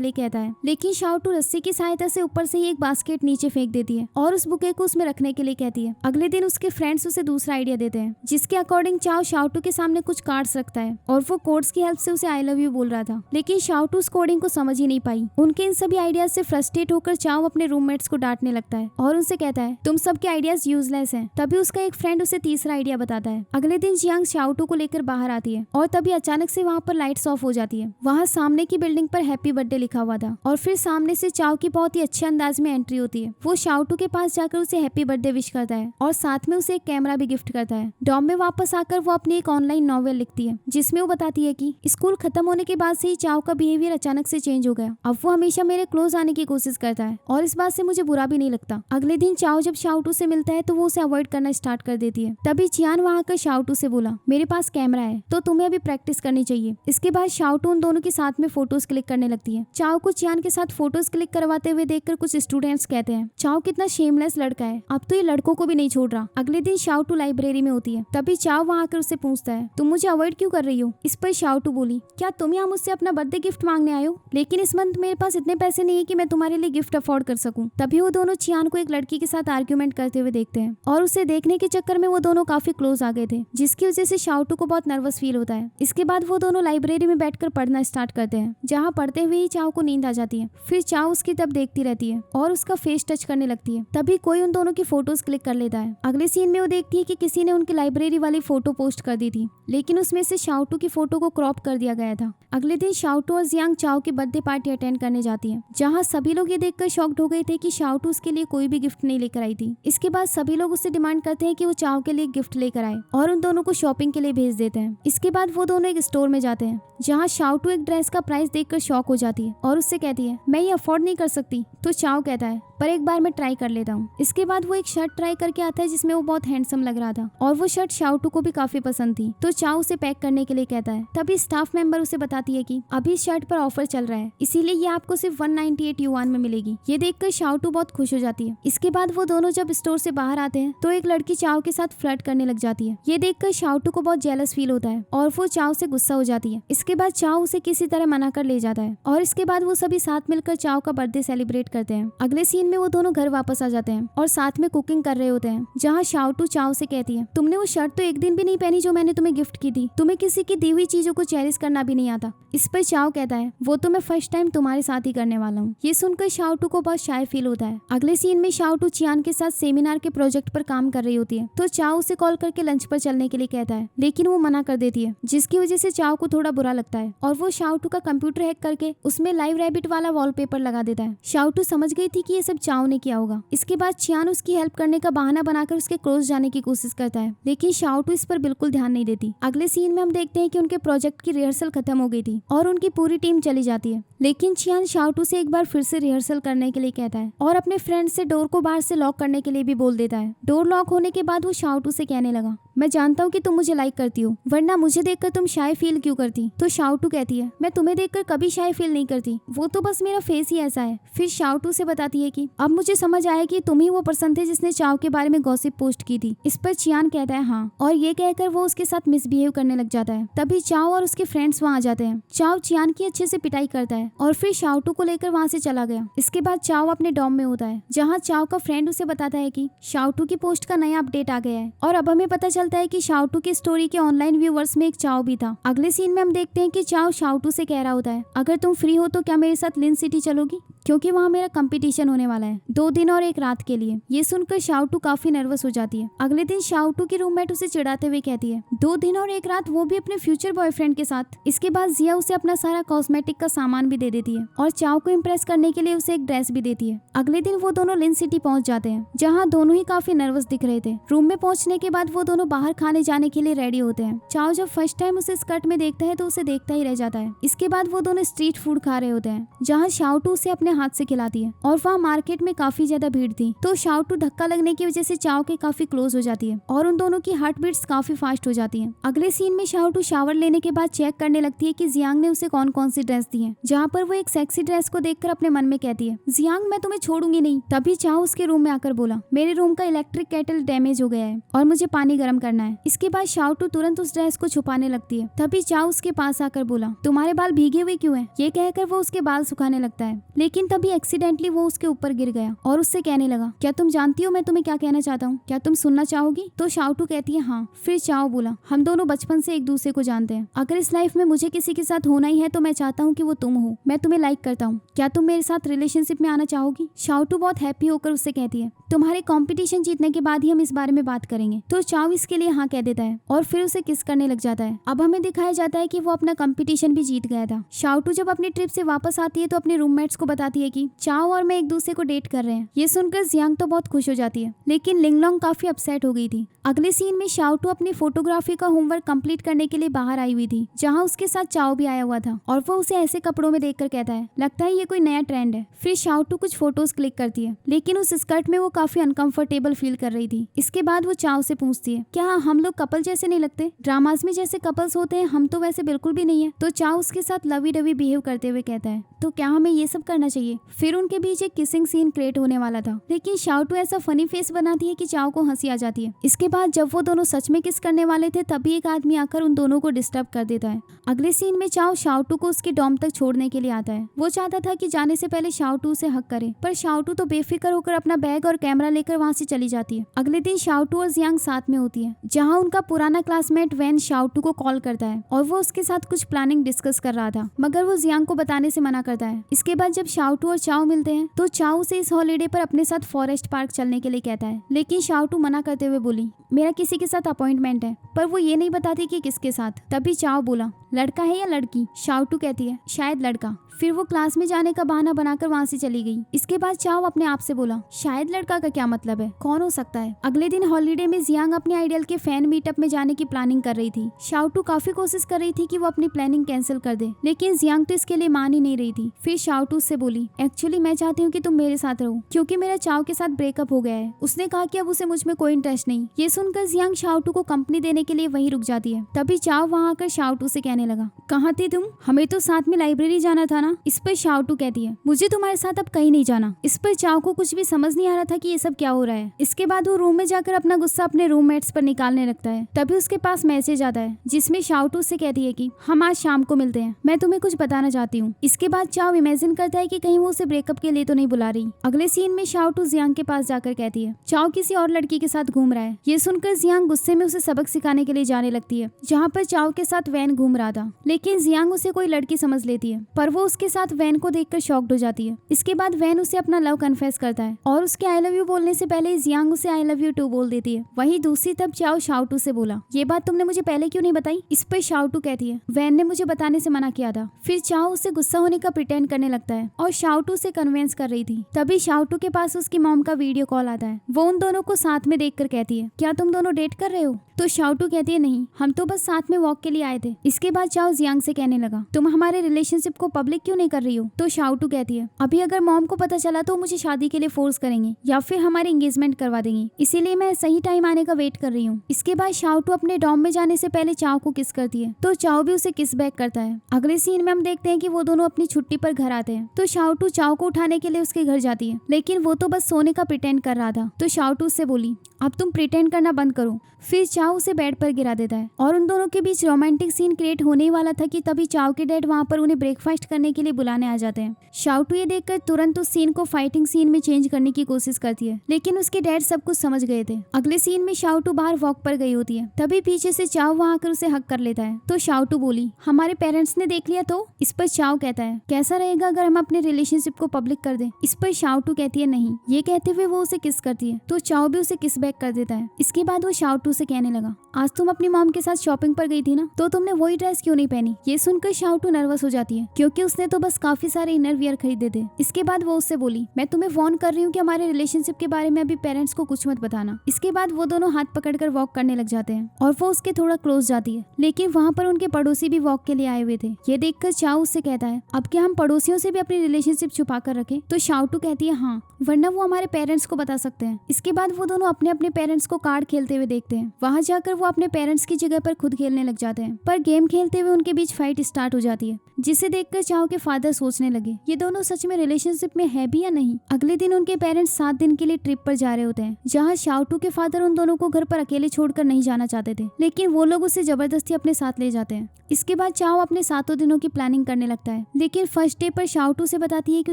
लिए कहता है, लेकिन शाओटू रस्सी की सहायता से ऊपर से ही एक बास्केट नीचे फेंक देती है और उस बुके को उसमें रखने के लिए कहती है। अगले दिन उसके फ्रेंड्स उसे दूसरा आइडिया देते हैं, जिसके अकॉर्डिंग चाओ शाओटू के सामने कुछ कार्ड्स रखता है और वो कोड्स की हेल्प से उसे आई लव यू बोल रहा था, लेकिन शाओटू उस कोडिंग को समझ ही नहीं पाई। उनके इन सभी आइडियाज से फ्रस्ट्रेट होकर चाओ अपने रूममेट्स को डांटने लगता है और उनसे कहता है तुम सबके आइडियाज यूजलेस हैं। तभी उसका एक फ्रेंड उसे तीसरा आइडिया बताता है। अगले दिन जियांग शाओटू को लेकर बाहर आती है और तभी अचानक से वहाँ पर लाइट्स ऑफ हो जाती है। वहाँ सामने की बिल्डिंग पर हैप्पी बर्थडे लिखा हुआ था और फिर सामने से चाओ की बहुत ही अच्छे अंदाज में एंट्री होती है। वो शाओटू के पास जाकर उसे हैप्पी बर्थडे विश करता है और साथ में उसे एक कैमरा भी गिफ्ट करता है। डॉम में वापस आकर वो अपनी एक ऑनलाइन नॉवेल लिखती है, जिसमें वो बताती है कि स्कूल खत्म होने के बाद से ही चाओ का बिहेवियर अचानक से चेंज हो गया। अब वो हमेशा मेरे क्लोज आने की कोशिश करता है और इस बात से मुझे बुरा भी नहीं लगता। अगले दिन चाओ जब शाओटू से मिलता है तो वो उसे अवॉइड करना स्टार्ट कर देती है। तभी चियान वहाँ आकर शाओटू से बोला मेरे पास कैमरा है तो तुम्हें अभी प्रैक्टिस करनी चाहिए। इसके बाद शाओटू उन दोनों के साथ में फोटोज क्लिक करने लगती है। चाओ को चियान के साथ फोटोज क्लिक करवाते हुए देखकर कुछ स्टूडेंट्स कहते हैं चाओ कितना शेमलेस लड़का है, अब तो ये लड़कों को भी नहीं छोड़ रहा। अगले दिन शाओटू लाइब्रेरी में होती है। तभी चाओ वहाँ आकर उससे पूछता है तुम मुझे अवॉइड क्यों कर रही हो? इस पर शाओटू बोली क्या तुम यहाँ मुझसे अपना बर्थडे गिफ्ट मांगने आए हो? लेकिन इस मंथ मेरे पास इतने पैसे नहीं है कि मैं तुम्हारे लिए गिफ्ट अफोर्ड कर सकूं। तभी वो दोनों चियान को एक लड़की के साथ आर्ग्यूमेंट करते हुए देखते हैं और उसे देखने के चक्कर में वो दोनों काफी क्लोज आ गए थे, जिसकी वजह से शाओटू को बहुत नर्वस फील होता है। इसके बाद वो दोनों लाइब्रेरी में बैठकर पढ़ना स्टार्ट करते हैं, जहाँ पढ़ते हुए ही चाओ को नींद आ जाती है। फिर चाओ उसकी तरफ देखती रहती है और उसका फेस टच करने लगती है। तभी कोई उन दोनों की फोटोज क्लिक कर लेता है। अगले सीन में वो देखती है कि किसी ने उनकी लाइब्रेरी वाली फोटो पोस्ट कर दी थी, लेकिन उसमें से शाओटू की फोटो को क्रॉप कर दिया गया था। अगले दिन शाओटू और जियांग चाओ की बर्थडे पार्टी अटेंड करने जाती है, जहाँ सभी लोग ये देखकर शॉक्ड हो गए थे कि शाओटू उसके लिए कोई भी गिफ्ट नहीं लेकर आई थी। इसके बाद सभी लोग उससे डिमांड करते हैं कि वो चाओ के लिए गिफ्ट लेकर आए और उन दोनों को शॉपिंग के लिए भेज देते हैं। इसके बाद वो दोनों एक स्टोर में जाते हैं, जहाँ शाओटू एक ड्रेस का प्राइस देखकर शॉक हो जाती है और उससे कहती है मैं ये अफोर्ड नहीं कर सकती। तो चाओ कहता है पर एक बार मैं ट्राई कर लेता हूँ। इसके बाद वो एक शर्ट ट्राई करके आता है जिसमें वो बहुत हैंडसम लग रहा था और वो शर्ट शाओटू को भी काफी पसंद थी। तो चाओ उसे पैक करने के लिए कहता है। तभी स्टाफ मेंबर उसे बताती है कि अभी इस शर्ट पर ऑफर चल रहा है, इसीलिए ये आपको सिर्फ 198 युआन में मिलेगी। ये देखकर शाओटू बहुत खुश हो जाती है। इसके बाद वो दोनों जब स्टोर से बाहर आते हैं तो एक लड़की चाओ के साथ फ्लर्ट करने लग जाती है। ये देखकर शाओटू को बहुत जेलस फील होता है और वो चाओ से गुस्सा हो जाती है। इसके बाद चाओ उसे किसी तरह मना कर ले जाता है और इसके बाद वो सभी साथ मिलकर चाओ का बर्थडे सेलिब्रेट करते हैं। अगले सीन में वो दोनों घर वापस आ जाते हैं और साथ में कुकिंग कर रहे होते हैं, जहाँ शाओटू चाओ से कहती है तुमने वो शर्ट तो एक दिन भी नहीं पहनी जो मैंने तुम्हें गिफ्ट की थी, तुम्हें किसी की दी हुई चीजों को चेरिश करना भी नहीं आता। इस पर चाओ कहता है वो तो मैं फर्स्ट टाइम तुम्हारे साथ ही करने वाला हूँ। ये सुनकर शाओटू को बहुत शाय फील होता है। अगले सीन में शाओटू चियान के साथ सेमिनार के प्रोजेक्ट पर काम कर रही होती है, तो चाओ उसे कॉल करके लंच पर चलने के लिए कहता है, लेकिन वो मना कर देती है, जिसकी वजह से चाओ को थोड़ा बुरा लगता है और वो शाओटू का कंप्यूटर हैक करके उसमें लाइव रैबिट वाला वॉलपेपर लगा देता है। शाओटू समझ गई थी कि ये सब चाओ ने किया होगा। इसके बाद चियान उसकी हेल्प करने का बहाना बनाकर उसके क्लोज जाने की कोशिश करता है, लेकिन शाओटू इस पर बिल्कुल ध्यान नहीं देती। अगले सीन में हम देखते हैं कि उनके प्रोजेक्ट की रिहर्सल खत्म हो गई थी और उनकी पूरी टीम चली जाती है, लेकिन चियान शाओटू से एक बार फिर से रिहर्सल करने के लिए कहता है और अपने फ्रेंड से डोर को बाहर से लॉक करने के लिए भी बोल देता है। डोर लॉक होने के बाद वो शाओटू से कहने लगा, मैं जानता हूँ कि तुम मुझे लाइक करती हो, वरना मुझे देखकर तुम शाय फील क्यों करती? तो शाओटू कहती है, मैं तुम्हें देखकर कभी शाय फील नहीं करती, वो तो बस मेरा फेस ही ऐसा है। फिर शाओटू से बताती है कि अब मुझे समझ आया कि तुम ही वो पर्सन थे जिसने चाओ के बारे में गॉसिप पोस्ट की थी। इस पर चियान कहता है हाँ, और ये कहकर वो उसके साथ मिसबिहेव करने लग जाता है। तभी चाओ और उसके फ्रेंड्स वहाँ आ जाते हैं। चाओ चियान की अच्छे से पिटाई करता है और फिर शाओटू को लेकर वहाँ से चला गया। इसके बाद चाओ अपने डॉम में होता है, जहाँ चाओ का फ्रेंड उसे बताता है कि शाओटू की पोस्ट का नया अपडेट आ गया है। और अब हमें पता चलता है कि शाओटू की स्टोरी के ऑनलाइन व्यूअर्स में एक चाओ भी था। अगले सीन में हम देखते हैं कि चाओ शाओटू से कह रहा होता है, अगर तुम फ्री हो तो क्या मेरे साथ लिन सिटी चलोगी, क्योंकि वहाँ मेरा कंपटीशन होने वाला है 2 दिन और 1 रात के लिए। ये सुनकर शाओटू काफी नर्वस हो जाती है। अगले दिन शाओटू की रूममेट उसे चिढ़ाते हुए कहती है 2 दिन और 1 रात, वो भी अपने फ्यूचर बॉयफ्रेंड के साथ। इसके बाद जिया उसे अपना सारा कॉस्मेटिक का सामान भी दे देती है और चाओ को इम्प्रेस करने के लिए उसे एक ड्रेस भी देती है। अगले दिन वो दोनों लिन सिटी पहुंच जाते हैं, जहाँ दोनों ही काफी नर्वस दिख रहे थे। रूम में पहुंचने के बाद वो दोनों बाहर खाने जाने के लिए रेडी होते हैं। चाओ जब फर्स्ट टाइम उसे स्कर्ट में देखता है तो उसे देखता ही रह जाता है। इसके बाद वो दोनों स्ट्रीट फूड खा रहे होते हैं, जहाँ शाओटू उसे अपने हाथ से खिलाती है और वहाँ मार्केट में काफी ज्यादा भीड़ थी, तो शाओटू धक्का लगने की वजह से चाओ के काफी क्लोज हो जाती है और उन दोनों की हार्ट बीट्स काफी फास्ट हो जाती हैं। अगले सीन में शाओटू शावर लेने के बाद चेक करने लगती है कि जियांग ने उसे कौन कौन सी ड्रेस दी है, जहाँ पर वो एक सेक्सी ड्रेस को देखकर अपने मन में कहती है, जियांग मैं तुम्हें छोड़ूंगी नहीं। तभी चाओ उसके रूम में आकर बोला, मेरे रूम का इलेक्ट्रिक केटल डैमेज हो गया है और मुझे पानी गर्म करना है। इसके बाद शाओटू तुरंत उस ड्रेस को छुपाने लगती है। तभी चाओ उसके पास आकर बोला, तुम्हारे बाल भीगे हुए क्यों है। ये कहकर वो उसके बाल सुखाने लगता है, लेकिन तभी एक्सीडेंटली वो उसके ऊपर गिर गया और उससे कहने लगा, क्या तुम जानती हो मैं तुम्हें क्या कहना चाहता हूँ, क्या तुम सुनना चाहोगी। तो शाओटू कहती है हाँ। फिर चाओ बोला, हम दोनों बचपन से एक दूसरे को जानते हैं, अगर इस लाइफ में मुझे किसी के साथ होना ही है तो मैं चाहता हूँ कि वो तुम हो। मैं तुम्हें लाइक करता हूँ, क्या तुम मेरे साथ रिलेशनशिप में आना चाहोगी। शाओटू बहुत हैप्पी होकर उससे कहती है, तुम्हारे कंपटीशन जीतने के बाद ही हम इस बारे में बात करेंगे। तो चाओ इसके लिए हाँ कह देता है और फिर उसे किस करने लग जाता है। अब हमें दिखाया जाता है कि वो अपना कंपटीशन भी जीत गया था। शाओटू जब अपनी ट्रिप से वापस आती है तो अपने रूममेट्स को बताती है कि चाओ और मैं एक दूसरे को डेट कर रहे हैं। ये सुनकर जियांग तो बहुत खुश हो जाती है, लेकिन लिंगलोंग काफी अपसेट हो गई थी। अगले सीन में शाओटू अपनी फोटोग्राफी का होमवर्क कंप्लीट करने के लिए बाहर आई हुई थी, जहाँ उसके साथ चाओ भी आया हुआ था और वो उसे ऐसे कपड़ों में देखकर कहता है, लगता है ये कोई नया ट्रेंड है। फिर शाओटू कुछ फोटोज क्लिक करती है, लेकिन उस स्कर्ट में वो काफी अनकंफर्टेबल फील कर रही थी। इसके बाद वो चाओ से पूछती है, क्या हम लोग कपल जैसे नहीं लगते, ड्रामाज में जैसे कपल्स होते हैं हम तो वैसे बिल्कुल भी नहीं है। तो चाओ उसके साथ लवी डवी बिहेव करते हुए कहता है, तो क्या हमें ये सब करना चाहिए। फिर उनके बीच एक किसिंग सीन क्रिएट होने वाला था, लेकिन शाओटू ऐसा फनी फेस बनाती है कि चाओ को हंसी आ जाती है। इसके बाद जब वो दोनों सच में किस करने वाले थे तभी एक आदमी आकर उन दोनों को डिस्टर्ब कर देता है। अगले सीन में चाओ शाओटू को उसके डॉम तक छोड़ने के लिए आता है। वो चाहता था कि जाने से पहले शाओटू उसे हक करे, पर शाओटू तो बेफिक्र होकर अपना बैग और कैमरा लेकर वहाँ से चली जाती है। अगले दिन शाओटू और जियांग साथ में होती है, जहाँ उनका पुराना क्लासमेट वैन शाओटू को कॉल करता है और वो उसके साथ कुछ प्लानिंग डिस्कस कर रहा था, मगर वो जियांग को बताने से मना करता है। इसके बाद जब शाओटू और चाओ मिलते हैं तो चाओ से इस हॉलीडे पर अपने साथ फॉरेस्ट पार्क चलने के लिए कहता है, लेकिन शाओटू मना करते हुए बोली, मेरा किसी के साथ अपॉइंटमेंट है, पर वो ये नहीं बताती कि किसके साथ। तभी चाओ बोला, लड़का है या लड़की। शाओटू कहती है, शायद लड़का। फिर वो क्लास में जाने का बहाना बनाकर वहाँ से चली गई। इसके बाद चाओ अपने आप से बोला, शायद लड़का का क्या मतलब है, कौन हो सकता है। अगले दिन हॉलीडे में जियांग अपने आइडल के फैन मीटअप में जाने की प्लानिंग कर रही थी। शाओटू काफी कोशिश कर रही थी कि वो अपनी प्लानिंग कैंसिल कर दे, लेकिन जियांग तो इसके लिए मान ही नहीं रही थी। फिर शाओटू से बोली, एक्चुअली मैं चाहती हूँ कि तुम मेरे साथ रहो, क्योंकि मेरा चाओ के साथ ब्रेकअप हो गया है। उसने कहा कि अब उसे मुझ में कोई इंटरेस्ट नहीं। ये सुनकर जियांग शाओटू को कंपनी देने के लिए वहीं रुक जाती है। तभी चाओ वहाँ आकर शाओटू से कहने लगा, कहाँ थे तुम, हमें तो साथ में लाइब्रेरी जाना था ना। इस पर शाओटू कहती है, मुझे तुम्हारे साथ अब कहीं नहीं जाना। इस पर चाओ को कुछ भी समझ नहीं आ रहा था कि ये सब क्या हो रहा है। इसके बाद वो रूम में जाकर अपना गुस्सा अपने रूममेट्स पर निकालने लगता है। तभी उसके पास मैसेज आता है जिसमें शाओटू से कहती है कि हम आज शाम को मिलते हैं, मैं तुम्हें कुछ बताना चाहती हूँ। इसके बाद चाओ इमेजिन करता है कि कहीं वो उसे ब्रेकअप के लिए तो नहीं बुला रही। अगले सीन में शाओटू जियांग के पास जाकर कहती है, चाओ किसी और लड़की के साथ घूम रहा है। ये सुनकर जियांग गुस्से में उसे सबक सिखाने के लिए जाने लगती है, जहाँ पर चाओ के साथ वैन घूम रहा था, लेकिन जियांग उसे कोई लड़की समझ लेती है, पर वो उसके साथ वैन को देखकर शॉक्ड हो जाती है। इसके बाद वैन उसे अपना लव कन्फेस करता है और उसके आई लव यू बोलने से पहले जियांग उसे आई लव यू टू बोल देती है। वहीं दूसरी तरफ चाओ शाओटू से बोला, ये बात तुमने मुझे पहले क्यों नहीं बताई। इस पर शाओटू कहती है, वैन ने मुझे बताने से मना किया था। फिर चाओ उससे गुस्सा होने का प्रिटेंड करने लगता है और शाओटू से कन्विंस कर रही थी। तभी शाओटू के पास उसकी मॉम का वीडियो कॉल आता है। वो उन दोनों को साथ में देखकर कहती है, क्या तुम दोनों डेट कर रहे हो। तो शाओटू कहती है, नहीं, हम तो बस साथ में वॉक के लिए आए थे। इसके बाद चाओ जियांग से कहने लगा, तुम हमारे रिलेशनशिप को पब्लिक क्यों नहीं कर रही हो। तो शाओटू कहती है, अभी अगर मॉम को पता चला तो मुझे शादी के लिए फोर्स करेंगे या फिर हमारी एंगेजमेंट करवा देंगे, इसीलिए मैं सही टाइम आने का वेट कर रही हूँ। इसके बाद शाओटू अपने डॉम में जाने से पहले चाओ को किस करती है, तो चाओ भी उसे किस बैक करता है। अगले सीन में हम देखते हैं कि वो दोनों अपनी छुट्टी पर घर आते हैं, तो शाओटू चाओ को उठाने के लिए उसके घर जाती है, लेकिन वो तो बस सोने का प्रिटेंड कर रहा था। तो शाओटू उससे बोली, अब तुम प्रिटेंड करना बंद करो। फिर चाओ उसे बेड पर गिरा देता है और उन दोनों के बीच रोमांटिक सीन क्रिएट होने ही वाला था कि तभी चाओ के डैड वहाँ पर उन्हें ब्रेकफास्ट करने के लिए बुलाने आ जाते हैं। शाओटू ये देखकर तुरंत उस सीन को फाइटिंग सीन में चेंज करने की कोशिश करती है, लेकिन उसके डैड सब कुछ समझ गए थे। अगले सीन में शाओटू बाहर वॉक पर गई होती है, तभी पीछे से चाओ वहाँ आकर उसे हक कर लेता है। तो शाओटू बोली, हमारे पेरेंट्स ने देख लिया तो? इस पर चाओ कहता है, कैसा रहेगा अगर हम अपने रिलेशनशिप को पब्लिक कर दें? इस पर शाओटू कहती है नहीं। ये कहते हुए वो उसे किस करती है, तो चाओ भी उसे किस बैक कर देता है। इसके बाद वो शाओटू से कहने लगा, आज तुम अपनी मॉम के साथ शॉपिंग पर गई थी ना, तो तुमने वही ड्रेस क्यों नहीं पहनी? ये सुनकर शाओटू नर्वस हो जाती है, क्योंकि उसने तो बस काफी सारे इनर वियर खरीदे थे। इसके बाद वो उससे बोली, मैं तुम्हें वार्न कर रही हूँ कि हमारे रिलेशनशिप के बारे में अभी पेरेंट्स को कुछ मत बताना। इसके बाद वो दोनों हाथ पकड़कर वॉक करने लग जाते हैं और वो उसके थोड़ा क्लोज जाती है, लेकिन वहाँ पर उनके पड़ोसी भी वॉक के लिए आए हुए थे। ये देखकर चाओ उससे कहता है, अब क्या हम पड़ोसियों से भी अपनी रिलेशनशिप छुपा कर रखें? तो शाओटू कहती है, हाँ, वरना वो हमारे पेरेंट्स को बता सकते हैं। इसके बाद वो दोनों अपने अपने पेरेंट्स को कार्ड खेलते हुए देखते हैं। वहाँ जाकर वो अपने पेरेंट्स की जगह पर खुद खेलने लग जाते हैं, पर गेम खेलते हुए उनके बीच फाइट स्टार्ट हो जाती है, जिसे देखकर चाओ के फादर सोचने लगे, ये दोनों सच में रिलेशनशिप में है भी या नहीं। अगले दिन उनके पेरेंट्स 7 दिन के लिए ट्रिप पर जा रहे होते हैं, जहाँ शाओटू के फादर उन दोनों को घर पर अकेले छोड़कर नहीं जाना चाहते थे, लेकिन वो लोग उसे जबरदस्ती अपने साथ ले जाते हैं। इसके बाद चाओ अपने 7 दिनों की प्लानिंग करने लगता है, लेकिन फर्स्ट डे पर शाओटू से बताती है कि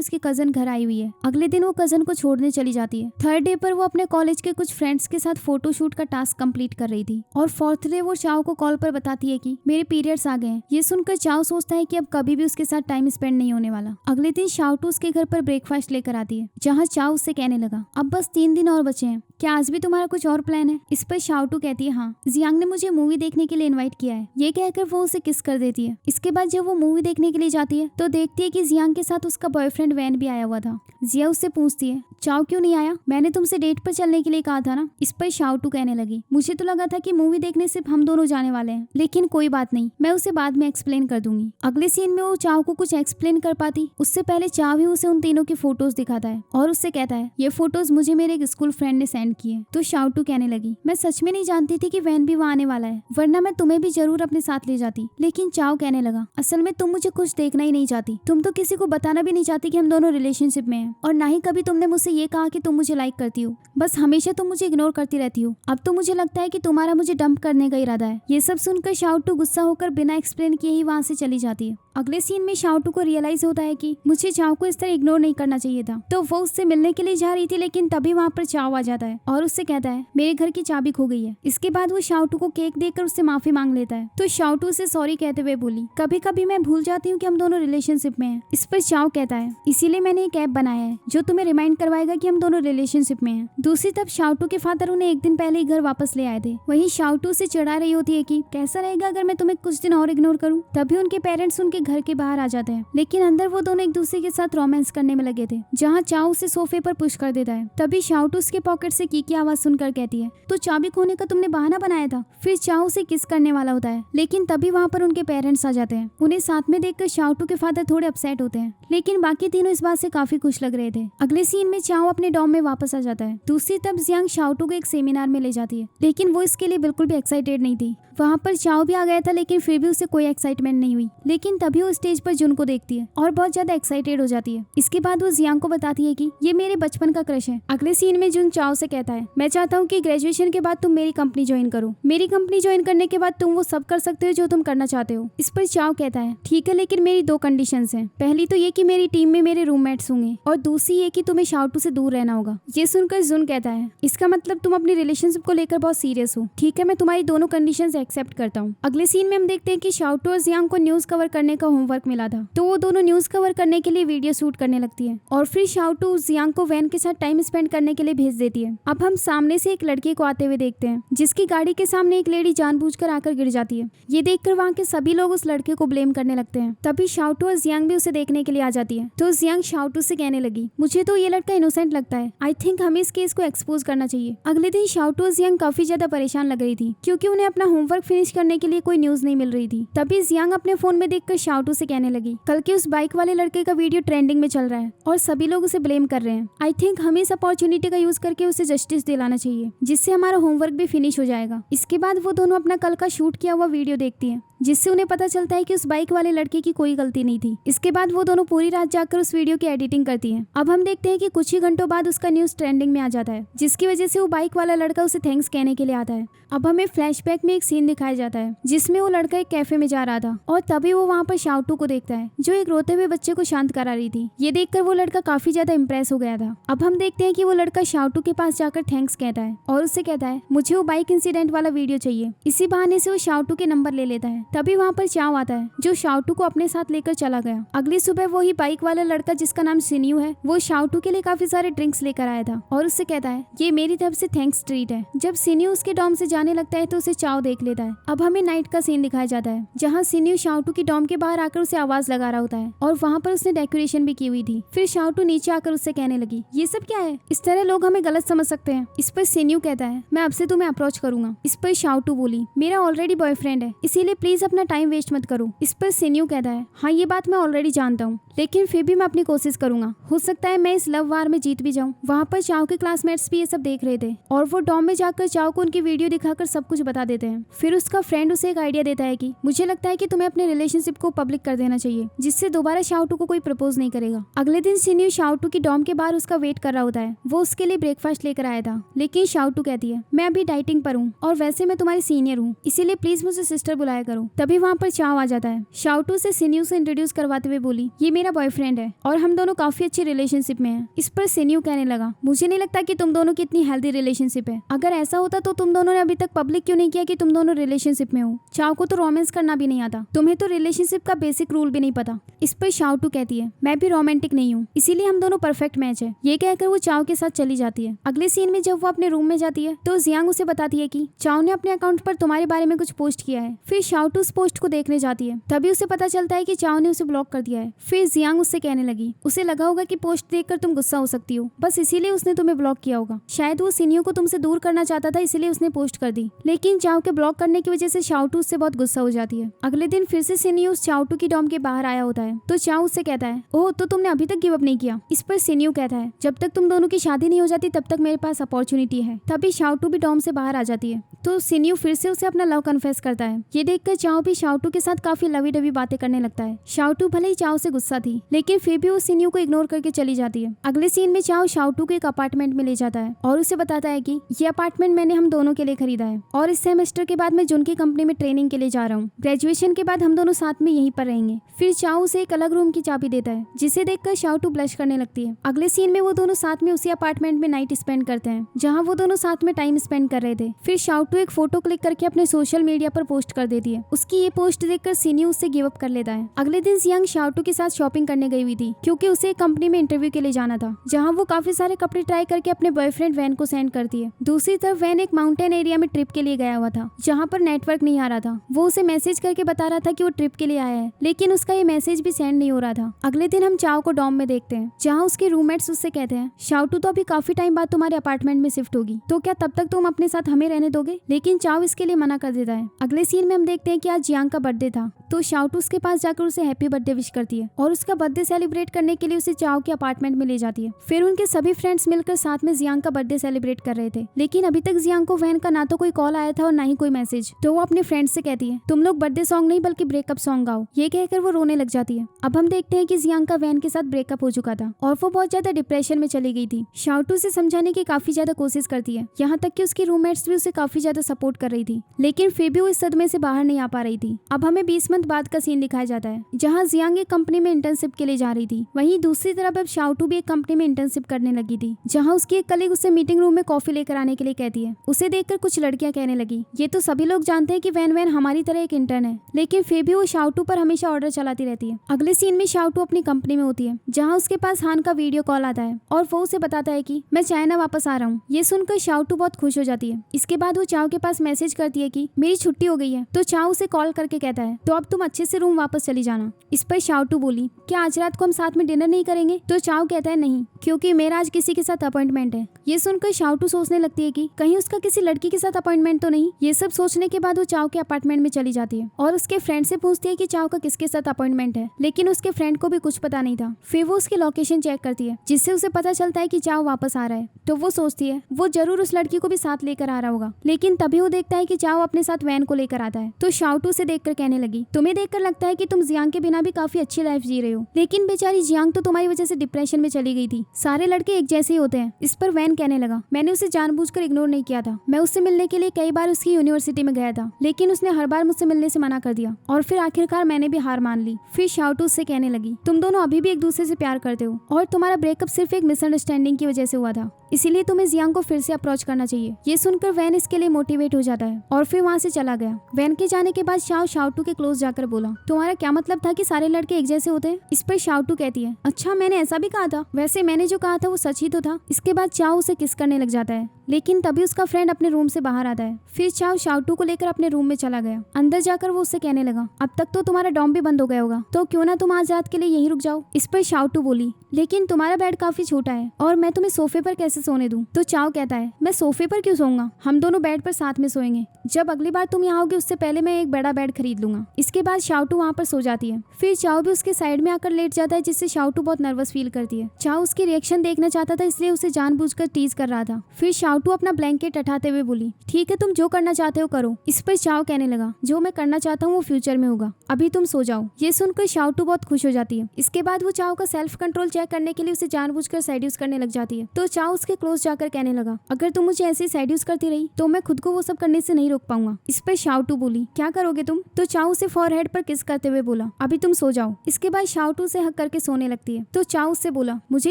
उसकी कजन घर आई हुई है। अगले दिन वो कजन को छोड़ने चली जाती है। थर्ड डे पर वो अपने कॉलेज के कुछ फ्रेंड्स के साथ फोटोशूट का टास्क कंप्लीट कर रही थी, और फोर्थ डे वो चाओ को कॉल पर बताती है कि मेरे पीरियड्स आ गए हैं। ये सुनकर चाओ सोचता है कि अब कभी भी उसके साथ टाइम स्पेंड नहीं होने वाला। अगले दिन शाओटू उसके घर पर ब्रेकफास्ट लेकर आती है, जहाँ चाओ उससे कहने लगा, अब बस 3 दिन और बचे हैं, क्या आज भी तुम्हारा कुछ और प्लान है? इस पर शाओटू कहती है, हाँ, जियांग ने मुझे मूवी देखने के लिए इनवाइट किया है। ये कहकर वो उसे किस कर देती है। इसके बाद जब वो मूवी देखने के लिए जाती है तो देखती है कि जियांग के साथ उसका बॉयफ्रेंड वैन भी आया हुआ था। जिया उससे पूछती है, चाओ क्यों नहीं आया? मैंने तुमसे डेट पर चलने के लिए कहा था ना। इस पर शाओटू कहने लगी, मुझे तो लगा था कि मूवी देखने सिर्फ हम दोनों जाने वाले हैं, लेकिन कोई बात नहीं, मैं उसे बाद में एक्सप्लेन कर दूंगी। अगले सीन में वो चाओ को कुछ एक्सप्लेन कर पाती उससे पहले चाओ ही उसे उन तीनों की फोटोज दिखाता है और उससे कहता है, ये फोटोज मुझे मेरे एक स्कूल फ्रेंड ने सेंड किए। तो शाओटू कहने लगी, मैं सच में नहीं जानती थी कि वैन भी वहाँ आने वाला है, वरना मैं तुम्हें भी जरूर अपने साथ ले जाती। लेकिन चाओ कहने लगा, असल में तुम मुझे कुछ देखना ही नहीं चाहती, तुम तो किसी को बताना भी नहीं चाहती कि हम दोनों रिलेशनशिप में हैं, और ना ही कभी तुमने मुझसे ये कहा कि तुम मुझे लाइक करती हो। बस हमेशा तुम मुझे इग्नोर करती रहती हो। अब तो मुझे लगता है कि तुम्हारा मुझे डंप करने का इरादा है। ये सब सुनकर शाओटू गुस्सा होकर बिना एक्सप्लेन किए ही वहाँ से चली जाती है। अगले सीन में शाओटू को रियलाइज होता है कि मुझे चाओ को इस तरह इग्नोर नहीं करना चाहिए था। तो वो उससे मिलने के लिए जा रही थी, लेकिन तभी वहाँ पर चाओ आ जाता है और उससे कहता है, मेरे घर की चाबी खो गई है। इसके बाद वो शाओटू को केक देकर उससे माफी मांग लेता है। तो शाओटू उसे सॉरी कहते हुए बोली, कभी कभी मैं भूल जाती हूँ कि हम दोनों रिलेशनशिप में हैं। इस पर चाओ कहता है, इसीलिए मैंने एक ऐप बनाया है जो तुम्हें रिमाइंड करवाएगा कि हम दोनों रिलेशनशिप में हैं। दूसरी तरफ शाओटू के फादर उन्हें एक दिन पहले ही घर वापस ले आए थे। वहीं शाओटू से चिढ़ा रही होती है कि कैसा रहेगा अगर मैं तुम्हें कुछ दिन और इग्नोर करूँ। तभी उनके पेरेंट्स उनके घर के बाहर आ जाते हैं, लेकिन अंदर वो दोनों एक दूसरे के साथ रोमांस करने में लगे थे, जहाँ चाओ उसे सोफे पर पुश कर देता है। तभी शाओटू उसके पॉकेट से की आवाज सुनकर कहती है, तो चाबी खोने का तुमने बहाना बनाया था। फिर चाओ उसे किस करने वाला होता है, लेकिन तभी वहाँ पर उनके पेरेंट्स आ जाते हैं। उन्हें साथ में देखकर शाओटू के फादर थोड़े अपसेट होते हैं, लेकिन बाकी तीनों इस बात से काफी खुश लग रहे थे। अगले सीन में चाओ अपने डॉम में वापस आ जाता है। दूसरी तरफ जियांग शाओटू को एक सेमिनार में ले जाती है, लेकिन वो इसके लिए बिल्कुल भी एक्साइटेड नहीं थी। वहाँ पर चाओ भी आ गया था, लेकिन फिर भी उसे कोई एक्साइटमेंट नहीं हुई। लेकिन तभी वो स्टेज पर जुन को देखती है और बहुत ज्यादा एक्साइटेड हो जाती है। इसके बाद वो जियांग को बताती है कि ये मेरे बचपन का क्रश है। अगले सीन में जुन चाओ से कहता है, मैं चाहता हूँ कि ग्रेजुएशन के बाद तुम मेरी कंपनी ज्वाइन करो। मेरी कंपनी ज्वाइन करने के बाद तुम वो सब कर सकते हो जो तुम करना चाहते हो। इस पर चाओ कहता है, ठीक है, लेकिन मेरी 2 कंडीशंस हैं। पहली तो ये कि मेरी टीम में मेरे रूममेट्स होंगे, और दूसरी ये कि तुम्हें शाओटू से दूर रहना होगा। ये सुनकर जुन कहता है, इसका मतलब तुम अपनी रिलेशनशिप को लेकर बहुत सीरियस हो। ठीक है, मैं तुम्हारी दोनों कंडीशंस एक्सेप्ट करता हूँ। अगले सीन में हम देखते हैं कि शाओटू और जियांग को न्यूज कवर करने का होमवर्क मिला था, तो वो दोनों न्यूज कवर करने के लिए वीडियो शूट करने लगती है, और फिर शाओटू जियांग को वैन के साथ टाइम स्पेंड करने के लिए भेज देती है। अब हम सामने से एक लड़के को आते हुए देखते हैं, जिसकी गाड़ी के सामने एक लेडी जानबूझकर आकर गिर जाती है। ये देखकर वहाँ के सभी लोग उस लड़के को ब्लेम करने लगते हैं। तभी शाओटू और जियांग भी उसे देखने के लिए आ जाती है। तो जियांग शाओटू से कहने लगी, मुझे तो ये लड़का इनोसेंट लगता है, आई थिंक हमें इस केस को एक्सपोज करना चाहिए। अगले दिन शाओटू और जियांग काफी ज्यादा परेशान लग रही थी, क्योंकि उन्हें अपना होमवर्क फिनिश करने के लिए कोई न्यूज नहीं मिल रही थी। तभी जियांग अपने फोन में देखकर शाओटू से कहने लगी, कल के उस बाइक वाले लड़के का वीडियो ट्रेंडिंग में चल रहा है और सभी लोग उसे ब्लेम कर रहे हैं। आई थिंक हमें इस अपॉर्चुनिटी का यूज करके उसे जस्टिस दिलाना चाहिए, जिससे हमारा होमवर्क भी फिनिश हो जाएगा। इसके बाद वो दोनों अपना कल का शूट किया हुआ वीडियो देखती हैं, जिससे उन्हें पता चलता है कि उस बाइक वाले लड़के की कोई गलती नहीं थी। इसके बाद वो दोनों पूरी रात जाकर उस वीडियो की एडिटिंग करती हैं। अब हम देखते हैं कि कुछ ही घंटों बाद उसका न्यूज ट्रेंडिंग में आ जाता है, जिसकी वजह से वो बाइक वाला लड़का उसे थैंक्स कहने के लिए आता है। अब हमें फ्लैशबैक में एक सीन दिखाया जाता है, जिसमें वो लड़का एक कैफे में जा रहा था और तभी वो वहाँ पर शाओटू को देखता है, जो एक रोते हुए बच्चे को शांत करा रही थी। ये देखकर वो लड़का काफी ज्यादा इम्प्रेस हो गया था। अब हम देखते हैं कि वो लड़का शाओटू के पास जाकर थैंक्स कहता है और उससे कहता है, मुझे वो बाइक इंसिडेंट वाला वीडियो चाहिए। इसी बहाने से वो शाओटू के नंबर ले लेता है। तभी वहाँ पर चाव आता है, जो शाओटू को अपने साथ लेकर चला गया। अगली सुबह वही बाइक वाला लड़का, जिसका नाम सिन्यू है, वो शाओटू के लिए काफी सारे ड्रिंक्स लेकर आया था और उससे कहता है, ये मेरी तरफ से थैंक्स ट्रीट है। जब सिन्यू उसके डॉम से जाने लगता है तो उसे चाव देख लेता है। अब हमें नाइट का सीन दिखाया जाता है, जहाँ सिन्यू शाओटू की डॉम के बाहर आकर उसे आवाज लगा रहा होता है और वहाँ पर उसने डेकोरेशन भी की हुई थी। फिर शाओटू नीचे आकर उससे कहने लगी, ये सब क्या है? इस तरह लोग हमें गलत समझ सकते हैं। इस पर सिन्यू कहता है, मैं अब से तुम्हें अप्रोच करूंगा। इस पर शाओटू बोली, मेरा ऑलरेडी बॉयफ्रेंड है, इसीलिए प्लीज अपना टाइम वेस्ट मत करो। इस पर सिन्यू कहता है, हाँ ये बात मैं ऑलरेडी जानता हूँ, लेकिन फिर भी मैं अपनी कोशिश करूंगा। हो सकता है मैं इस लव वार में जीत भी जाऊं। वहाँ पर चाव के क्लासमेट्स भी ये सब देख रहे थे और वो डॉम में जाकर चाव को उनकी वीडियो दिखाकर सब कुछ बता देते हैं। फिर उसका फ्रेंड उसे एक आइडिया देता है कि मुझे लगता है कि तुम्हें अपने रिलेशनशिप को पब्लिक कर देना चाहिए, जिससे दोबारा शाओटू को कोई प्रपोज नहीं करेगा। अगले दिन सिन्यू शाओटू की डॉम के बाहर उसका वेट कर रहा होता है। वो उसके लिए ब्रेकफास्ट लेकर आया था, लेकिन शाओटू कहती है, मैं अभी डाइटिंग पर हूँ और वैसे मैं तुम्हारी सीनियर हूँ, इसीलिए प्लीज मुझे सिस्टर बुलाया करो। तभी वहाँ पर चाव आ जाता है। शाओटू से सिन्यू से इंट्रोड्यूस करवाते हुए बोली, ये मेरा बॉयफ्रेंड है और हम दोनों काफी अच्छी रिलेशनशिप में हैं। इस पर सिन्यू कहने लगा, मुझे नहीं लगता कि तुम दोनों की इतनी हेल्दी रिलेशनशिप है। अगर ऐसा होता तो तुम दोनों ने अभी तक पब्लिक क्यों नहीं किया कि तुम दोनों रिलेशनशिप में हो? चाव को तो रोमांस करना भी नहीं आता, तुम्हें तो रिलेशनशिप का बेसिक रूल भी नहीं पता। इस पर शाओटू कहती है, मैं भी रोमांटिक नहीं हूँ, इसीलिए हम दोनों परफेक्ट मैच है। ये कहकर वो चाव के साथ चली जाती है। अगले सीन में जब वो अपने रूम में जाती है तो जियांग उसे बताती है कि चाव ने अपने अकाउंट पर तुम्हारे बारे में कुछ पोस्ट किया है। फिर शाओटू उस पोस्ट को देखने जाती है, तभी उसे पता चलता है कि चाव ने उसे ब्लॉक कर दिया है। फिर जियांग उससे कहने लगी, उसे लगा होगा कि पोस्ट देखकर तुम गुस्सा हो सकती हो, बस इसीलिए उसने तुम्हें ब्लॉक किया होगा। शायद वो सिन्यू को तुमसे दूर करना चाहता था, इसलिए उसने पोस्ट कर दी। लेकिन चाव के ब्लॉक करने की वजह से शाओटू उससे बहुत गुस्सा हो जाती है। अगले दिन फिर से सिन्यू उस चाओटू की डॉम के बाहर आया होता है तो चाव उससे कहता है, ओह तो तुमने अभी तक गिव अप नहीं किया। इस पर सिन्यू कहता है, जब तक तुम दोनों की शादी नहीं हो जाती तब तक मेरे पास अपॉर्चुनिटी है। तभी शाओटू भी डॉम से बाहर आ जाती है तो सिन्यू फिर से उसे अपना लव कन्फेस करता है। ये देखकर चाव भी शाओटू के साथ काफी लवी डवी बातें करने लगता है। शाओटू भले ही चाव से गुस्सा थी, लेकिन फिर भी वो सिन्यू को इग्नोर करके चली जाती है। अगले सीन में चाव शाओटू को एक अपार्टमेंट में ले जाता है और उसे बताता है कि ये अपार्टमेंट मैंने हम दोनों के लिए खरीदा है और इस सेमेस्टर के बाद मैं जुन की कंपनी में ट्रेनिंग के लिए जा रहा हूँ। ग्रेजुएशन के बाद हम दोनों साथ में यहीं पर रहेंगे। फिर चाव उसे एक अलग रूम की चाबी देता है, जिसे देखकर शाओटू ब्लश करने लगती है। अगले सीन में वो दोनों साथ में उसी अपार्टमेंट में नाइट स्पेंड करते हैं, जहाँ वो दोनों साथ में टाइम स्पेंड कर रहे थे। फिर शाओटू एक फोटो क्लिक करके अपने सोशल मीडिया पर पोस्ट कर देती है। उसकी ये पोस्ट देखकर सिन्यू उससे गिव अप कर लेता है। अगले दिन जियांग शाओटू के साथ शॉपिंग करने गई हुई थी, क्योंकि उसे एक कंपनी में इंटरव्यू के लिए जाना था, जहाँ वो काफी सारे कपड़े ट्राई करके अपने बॉयफ्रेंड वैन को सेंड करती है। दूसरी तरफ वैन एक माउंटेन एरिया में ट्रिप के लिए गया हुआ था, जहाँ पर नेटवर्क नहीं आ रहा था। वो उसे मैसेज करके बता रहा था कि वो ट्रिप के लिए आया है, लेकिन उसका ये मैसेज भी सेंड नहीं हो रहा था। अगले दिन हम चाव को डॉम में देखते हैं, जहाँ उसके रूममेट्स उससे कहते हैं, शाओटू तो अभी काफी टाइम बाद तुम्हारे अपार्टमेंट में शिफ्ट होगी, तो क्या तब तक तुम अपने साथ हमें रहने दोगे? लेकिन चाव इसके लिए मना कर देता है। अगले सीन में हम देखते हैं कि आज जियांग का बर्थडे था, तो शाओटू उसके पास जाकर उसे हैप्पी बर्थडे विश करती है और उसका बर्थडे सेलिब्रेट करने के लिए उसे चाव के अपार्टमेंट में ले जाती है। फिर उनके सभी फ्रेंड्स मिलकर साथ में जियांग का बर्थडे सेलिब्रेट कर रहे थे, लेकिन अभी तक जियांग को वैन का ना तो कोई कॉल आया था और ना ही कोई मैसेज। तो वो अपने फ्रेंड से कहती है, तुम लोग बर्थडे सॉन्ग नहीं बल्कि ब्रेकअप सॉन्ग गाओ। ये कहकर वो रोने लग जाती है। अब हम देखते हैं कि जियांग का वैन के साथ ब्रेकअप हो चुका था और वो बहुत ज्यादा डिप्रेशन में चली गई थी। शाओटू से समझाने की काफी ज्यादा कोशिश करती है, यहाँ तक कि उसकी रूममेट्स भी उसे काफी ज्यादा सपोर्ट कर रही थी, लेकिन फिर भी वो इस सदमे से बाहर नहीं आ पा रही थी। अब हमें 20 मंथ बाद का सीन दिखाया जाता है, जहाँ जियांग एक कंपनी में इंटर्नशिप के लिए जा रही थी। वहीं दूसरी तरफ अब शाओटू भी एक कंपनी में इंटर्नशिप करने लगी थी, जहाँ उसकी एक कलीग उसे मीटिंग रूम में कॉफी लेकर आने के लिए कहती है। उसे देखकर कुछ लड़कियां कहने लगी, ये तो सभी लोग जानते हैं कि वैन वैन हमारी तरह एक इंटर्न है, लेकिन फिर भी वो शाओटू पर हमेशा ऑर्डर चलाती रहती है। अगले सीन में शाओटू अपनी कंपनी में होती है, जहाँ उसके पास हान का वीडियो कॉल आता है और वो उसे बताता है कि मैं चाइना वापस आ रहा हूँ। ये सुनकर शाओटू बहुत खुश हो जाती है। इसके बाद वो चाव के पास मैसेज करती है कि मेरी छुट्टी हो गई है, तो चाव उसे कॉल करके कहता है, तो अब तुम अच्छे से रूम वापस चली जाना। इस पर शाओटू बोली, क्या आज रात को हम साथ में डिनर नहीं करेंगे? तो चाव कहता है, नहीं, क्योंकि मेरा आज किसी के साथ अपॉइंटमेंट है। ये सुनकर शाओटू सोचने लगती है कि कहीं उसका किसी लड़की के साथ अपॉइंटमेंट तो नहीं। ये सब सोचने के बाद वो चाव के अपार्टमेंट में चली जाती है और उसके फ्रेंड से पूछती है कि चाव चाव का किसके साथ अपॉइंटमेंट है, लेकिन उसके फ्रेंड को भी कुछ पता नहीं था। फिर वो उसकी लोकेशन चेक करती है, जिससे उसे पता चलता है कि चाव वापस आ रहा है। तो वो सोचती है वो जरूर उस लड़की को भी साथ लेकर आ रहा होगा, लेकिन तभी वो देखता है कि चाव अपने साथ वैन को लेकर आता है। तो शाओटू से देखकर कहने लगी, तुम्हें देखकर लगता है कि तुम जियांग के बिना भी काफी अच्छी लाइफ जी रहे हो, लेकिन बेचारी जियांग तो तुम्हारी वजह से डिप्रेशन में चली गई थी। सारे लड़के एक जैसे ही होते हैं। इस पर वैन कहने लगा, मैंने उसे जानबूझकर इग्नोर नहीं किया था। मैं उससे मिलने के लिए कई बार उसकी यूनिवर्सिटी में गया था, लेकिन उसने हर बार मुझसे मिलने से मना कर दिया और फिर आखिरकार मैंने भी हार मान ली। फिर शाओटू उससे कहने लगी, तुम दोनों अभी भी एक दूसरे से प्यार करते हो और तुम्हारा ब्रेकअप सिर्फ एक मिसअंडरस्टैंडिंग की वजह से हुआ था, इसीलिए तुम्हें जियांग को फिर से अप्रोच करना चाहिए। ये सुनकर वैन इसके लिए मोटिवेट हो जाता है और फिर वहाँ से चला गया। वैन के जाने के बाद शाओ शाओटू के क्लोज जाकर बोला, तुम्हारा क्या मतलब था कि सारे लड़के एक जैसे होते हैं? इस पर शाओटू कहती है, अच्छा मैंने ऐसा भी कहा था? वैसे मैंने जो कहा था वो सच ही तो था। इसके बाद चाओ उसे किस करने लग जाता है, लेकिन तभी उसका फ्रेंड अपने रूम से बाहर आता है। फिर चाओ शाओटू को लेकर अपने रूम में चला गया। अंदर जाकर वो उससे कहने लगा, अब तक तो तुम्हारा डॉम भी बंद हो गया होगा, तो क्यों ना तुम आज रात के लिए यहीं रुक जाओ। इस पर शाओटू बोली, लेकिन तुम्हारा बेड काफी छोटा है और मैं तुम्हें सोफे पर कैसे सोने दूं? तो चाओ कहता है, मैं सोफे पर क्यों सोऊंगा, हम दोनों बेड पर साथ में सोएंगे। जब अगली बार तुम यहाँ आओगे उससे पहले मैं एक बड़ा बेड खरीद लूंगा। इसके बाद शाओटू वहाँ पर सो जाती है। फिर चाओ भी उसके साइड में आकर लेट जाता है, जिससे शाओटू बहुत नर्वस फील करती है। चाओ उसकी रिएक्शन देखना चाहता था, इसलिए उसे जानबूझकर टीज कर रहा था। फिर शाओटू अपना ब्लैंकेट हटाते हुए बोली, ठीक है तुम जो करना चाहते हो करो। इस पर चाओ कहने लगा, जो मैं करना चाहता हूँ वो फ्यूचर में होगा, अभी तुम सो जाओ। ये सुनकर शाओटू बहुत खुश हो जाती है। इसके बाद वो चाओ का सेल्फ कंट्रोल चेक करने के लिए उसे जानबूझकर सेड्यूस करने लग जाती है। तो चाओ उसके क्लोज जाकर कहने लगा, अगर तुम मुझे ऐसे सेड्यूस करती रही तो मैं खुद को वो सब करने से नहीं रोक पाऊंगा। इस पर शाओटू बोली, क्या करोगे तुम? तो चाओ उसे फॉरहेड पर किस करते हुए बोला, अभी तुम सो जाओ। इसके बाद शाओटू से हक करके सोने लगती है। तो चाओ उससे बोला, मुझे